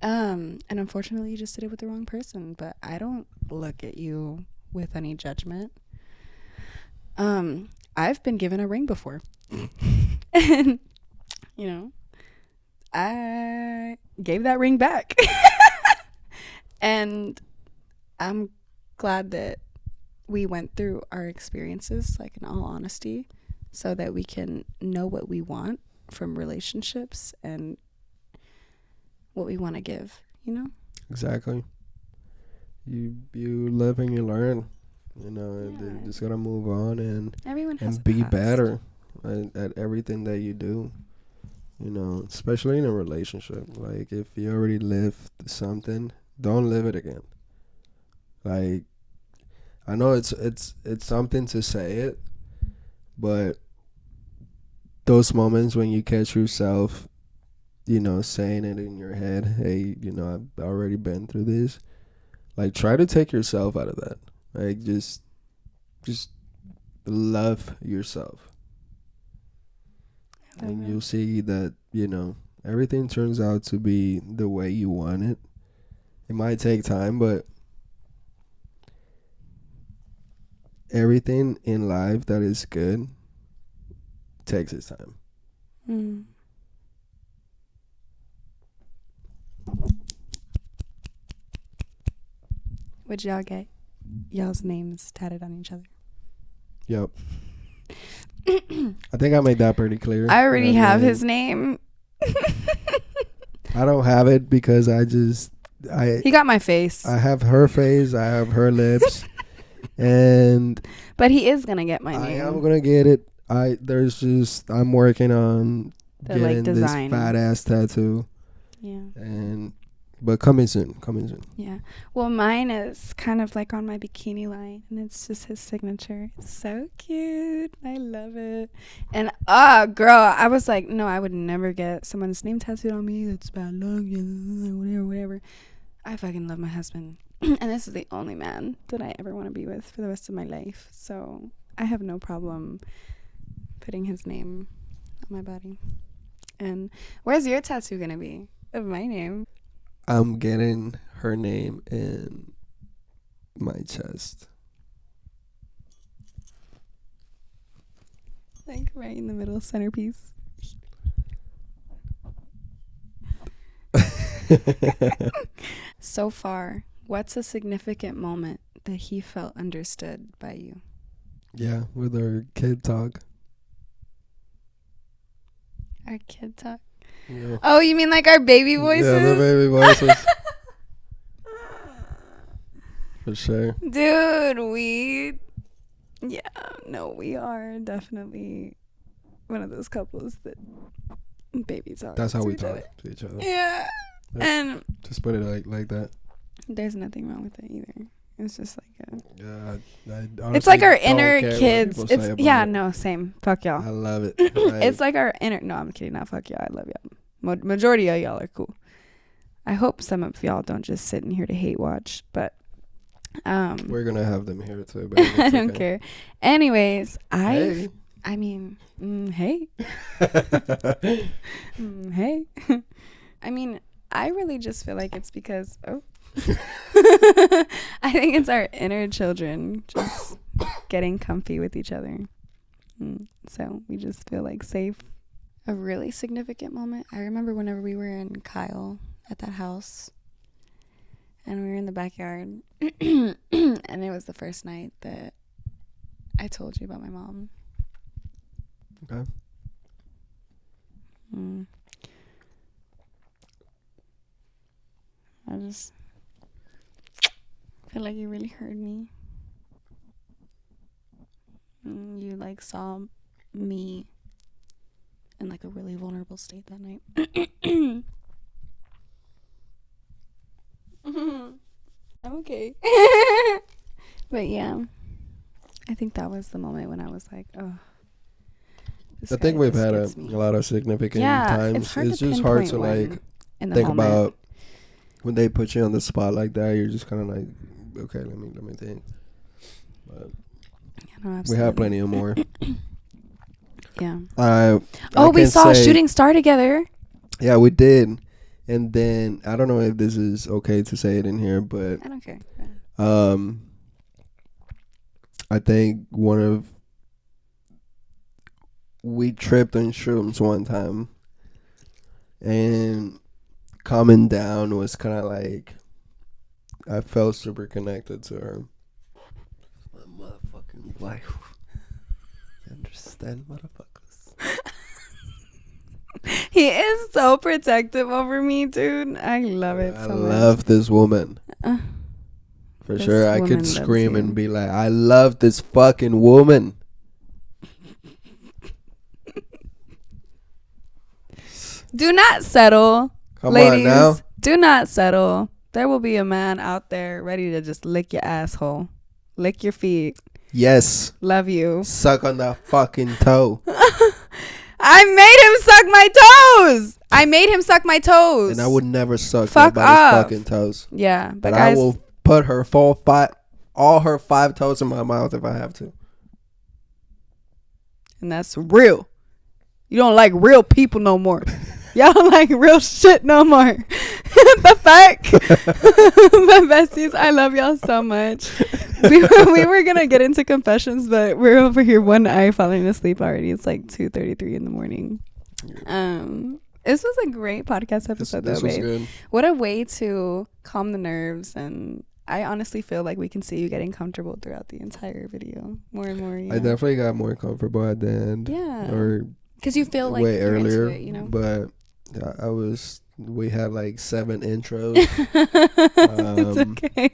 [SPEAKER 1] And unfortunately you just did it with the wrong person, but I don't look at you with any judgment. I've been given a ring before. And, you know, I gave that ring back. And I'm glad that we went through our experiences, like in all honesty, so that we can know what we want from relationships and what we want to give, you know?
[SPEAKER 2] Exactly. You live and you learn. You know,
[SPEAKER 1] Yeah.
[SPEAKER 2] you just gotta move on and
[SPEAKER 1] Everyone has a
[SPEAKER 2] be
[SPEAKER 1] past.
[SPEAKER 2] better at everything that you do. You know, especially in a relationship. Like if you already lived something, don't live it again. Like I know it's something to say it, but those moments when you catch yourself, you know, saying it in your head, hey, you know, I've already been through this. Like try to take yourself out of that. Like just love yourself. And you'll see that, you know, everything turns out to be the way you want it. It might take time, but everything in life that is good takes its time.
[SPEAKER 1] Mm. Would y'all get y'all's names tatted on each other?
[SPEAKER 2] Yep. I think I made that pretty clear.
[SPEAKER 1] I already have his name.
[SPEAKER 2] I don't have it because
[SPEAKER 1] He got my face.
[SPEAKER 2] I have her face, I have her lips, and
[SPEAKER 1] But he is gonna get my name.
[SPEAKER 2] I am gonna get it. I'm working on
[SPEAKER 1] The,
[SPEAKER 2] getting
[SPEAKER 1] like,
[SPEAKER 2] this
[SPEAKER 1] design.
[SPEAKER 2] fat ass tattoo.
[SPEAKER 1] Yeah.
[SPEAKER 2] And But coming soon.
[SPEAKER 1] Yeah. Well, mine is kind of like on my bikini line, and it's just his signature. It's so cute. I love it. And girl, I was like, no, I would never get someone's name tattooed on me. That's bad luck. Whatever. I fucking love my husband, and this is the only man that I ever want to be with for the rest of my life. So I have no problem putting his name on my body. And where's your tattoo gonna be of my name?
[SPEAKER 2] I'm getting her name in my chest.
[SPEAKER 1] Like right in the middle, centerpiece. So far, what's a significant moment that he felt understood by you?
[SPEAKER 2] Yeah, with our kid talk.
[SPEAKER 1] Our kid talk.
[SPEAKER 2] Yeah.
[SPEAKER 1] Oh, you mean like our baby voices?
[SPEAKER 2] Yeah, the baby voices. For sure.
[SPEAKER 1] Dude, we are definitely one of those couples that baby talk.
[SPEAKER 2] That's how
[SPEAKER 1] to
[SPEAKER 2] we
[SPEAKER 1] each
[SPEAKER 2] talk
[SPEAKER 1] other.
[SPEAKER 2] to each other.
[SPEAKER 1] Yeah. And
[SPEAKER 2] Just put it like that.
[SPEAKER 1] there's nothing wrong with it either. It's just like
[SPEAKER 2] It's
[SPEAKER 1] like our inner kids. It's
[SPEAKER 2] it.
[SPEAKER 1] Same. Fuck y'all.
[SPEAKER 2] I love it.
[SPEAKER 1] It's like our inner. No, I'm kidding. Not fuck y'all. I love y'all. Majority of y'all are cool. I hope some of y'all don't just sit in here to hate watch, but
[SPEAKER 2] we're gonna have them here too. But
[SPEAKER 1] I don't care. Anyways,
[SPEAKER 2] Hey.
[SPEAKER 1] I mean, hey, hey. I mean, I really just feel like it's because I think it's our inner children just getting comfy with each other. So we just feel like safe. A really significant moment. I remember whenever we were in Kyle at that house and we were in the backyard and it was the first night that I told you about my mom.
[SPEAKER 2] Okay.
[SPEAKER 1] I just feel like you really heard me. You like saw me in like a really vulnerable state that night. I'm okay. But yeah, I think that was the moment when I was like, oh.
[SPEAKER 2] I think we've had a lot of significant times. It's just hard to like think about when they put you on the spot like that. You're just kind of like, okay, let me think. But we have plenty of more.
[SPEAKER 1] Yeah. We saw a shooting star together.
[SPEAKER 2] Yeah, we did. And then I don't know if this is okay to say it in here, but
[SPEAKER 1] I don't care.
[SPEAKER 2] I think we tripped on shrooms one time, and coming down was kind of like I felt super connected to her. My motherfucking wife. Understand, motherfuckers.
[SPEAKER 1] He is so protective over me, dude. I love it so much. I
[SPEAKER 2] love this woman. For sure, I could scream and be like, I love this fucking woman.
[SPEAKER 1] Do not settle.
[SPEAKER 2] Come
[SPEAKER 1] ladies,
[SPEAKER 2] on now.
[SPEAKER 1] Do not settle. There will be a man out there ready to just lick your asshole. Lick your feet.
[SPEAKER 2] Yes.
[SPEAKER 1] Love you.
[SPEAKER 2] Suck on that fucking toe.
[SPEAKER 1] I made him suck my toes.
[SPEAKER 2] And I would never suck
[SPEAKER 1] Fuck
[SPEAKER 2] nobody's
[SPEAKER 1] off.
[SPEAKER 2] fucking toes.
[SPEAKER 1] Yeah,
[SPEAKER 2] but guys, I will put her all her 5 toes in my mouth if I have to.
[SPEAKER 1] And that's real. You don't like real people no more. Y'all don't like real shit no more. The fuck? My besties, I love y'all so much. We were gonna get into confessions, but we're over here one eye falling asleep already. It's like 2:33 in the morning. This was a great podcast episode
[SPEAKER 2] this
[SPEAKER 1] though,
[SPEAKER 2] was
[SPEAKER 1] babe.
[SPEAKER 2] Good.
[SPEAKER 1] What a way to calm the nerves, and I honestly feel like we can see you getting comfortable throughout the entire video. More and more.
[SPEAKER 2] I definitely got more comfortable at the end.
[SPEAKER 1] Yeah.
[SPEAKER 2] Or
[SPEAKER 1] because you feel like
[SPEAKER 2] way
[SPEAKER 1] you're
[SPEAKER 2] earlier,
[SPEAKER 1] into it, you know?
[SPEAKER 2] But we had like 7 intros.
[SPEAKER 1] It's okay.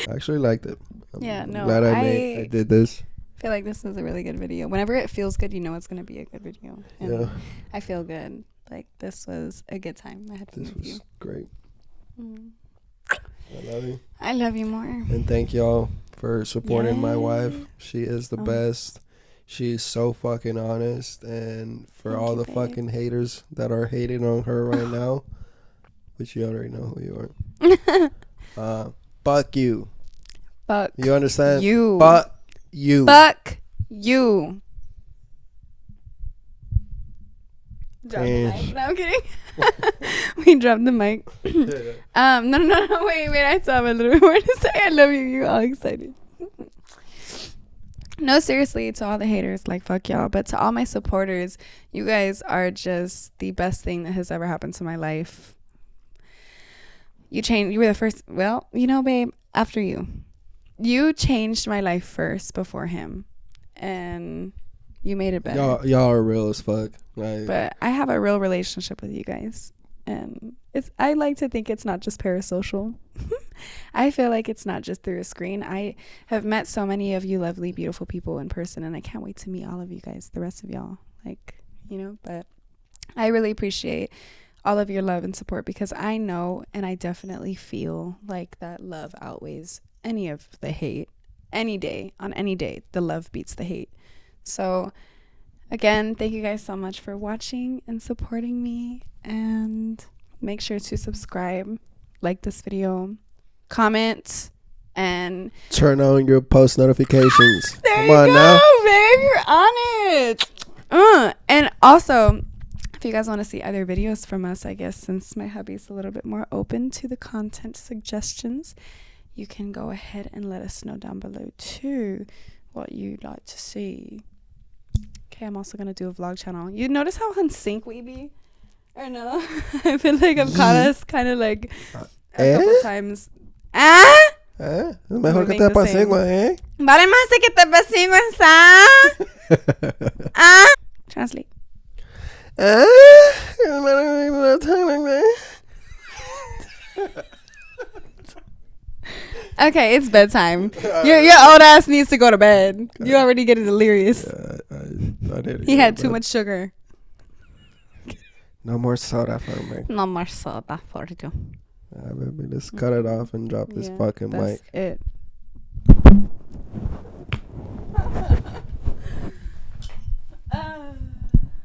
[SPEAKER 2] I actually liked it.
[SPEAKER 1] I'm
[SPEAKER 2] glad I did this.
[SPEAKER 1] I feel like this is a really good video. Whenever it feels good, you know it's going to be a good video. And I feel good. Like, this was a good time. I had fun with you.
[SPEAKER 2] This was great. I love you.
[SPEAKER 1] I love you more.
[SPEAKER 2] And thank y'all for supporting my wife.
[SPEAKER 1] Yay.
[SPEAKER 2] She is the best. She's so fucking honest. And for
[SPEAKER 1] Thank
[SPEAKER 2] all
[SPEAKER 1] you,
[SPEAKER 2] the
[SPEAKER 1] babe.
[SPEAKER 2] fucking haters that are hating on her right now, which you already know who you are. Fuck you.
[SPEAKER 1] Fuck
[SPEAKER 2] You understand?
[SPEAKER 1] you.
[SPEAKER 2] Fuck you.
[SPEAKER 1] Fuck you. Drop the
[SPEAKER 2] Damn.
[SPEAKER 1] mic. No, I'm kidding. We dropped the mic. No. Wait. I still have a little bit more to say. I love you. You're all excited. No, seriously, to all the haters, like, fuck y'all. But to all my supporters, you guys are just the best thing that has ever happened to my life. You were the first. Well, babe, after you. You changed my life first before him. And you made it better.
[SPEAKER 2] Y'all are real as fuck. Like,
[SPEAKER 1] But I have a real relationship with you guys. And I like to think it's not just parasocial. I feel like it's not just through a screen. I have met so many of you lovely, beautiful people in person, and I can't wait to meet all of you guys, the rest of y'all. But I really appreciate all of your love and support, because I know and I definitely feel like that love outweighs any of the hate. Any day, the love beats the hate. So again, thank you guys so much for watching and supporting me, and make sure to subscribe, like this video, comment, and
[SPEAKER 2] turn on your post notifications.
[SPEAKER 1] there
[SPEAKER 2] Come
[SPEAKER 1] you
[SPEAKER 2] on
[SPEAKER 1] go,
[SPEAKER 2] now.
[SPEAKER 1] babe, you're on it. And also, if you guys want to see other videos from us, I guess since my hubby's a little bit more open to the content suggestions, you can go ahead and let us know down below too what you'd like to see. Okay, I'm also gonna do a vlog channel. You notice how in sync we be? Or no? I feel like I've caught us kind of like a couple times.
[SPEAKER 2] Es mejor
[SPEAKER 1] We
[SPEAKER 2] que
[SPEAKER 1] make
[SPEAKER 2] te
[SPEAKER 1] the
[SPEAKER 2] pase,
[SPEAKER 1] same.
[SPEAKER 2] güey.
[SPEAKER 1] Vale más de que te pasen. Translate. Okay, it's bedtime. Your old ass needs to go to bed. You already getting delirious. He had too much sugar.
[SPEAKER 2] No more soda for me.
[SPEAKER 1] No more soda for you.
[SPEAKER 2] Baby, let's cut it off and drop this fucking mic.
[SPEAKER 1] That's it.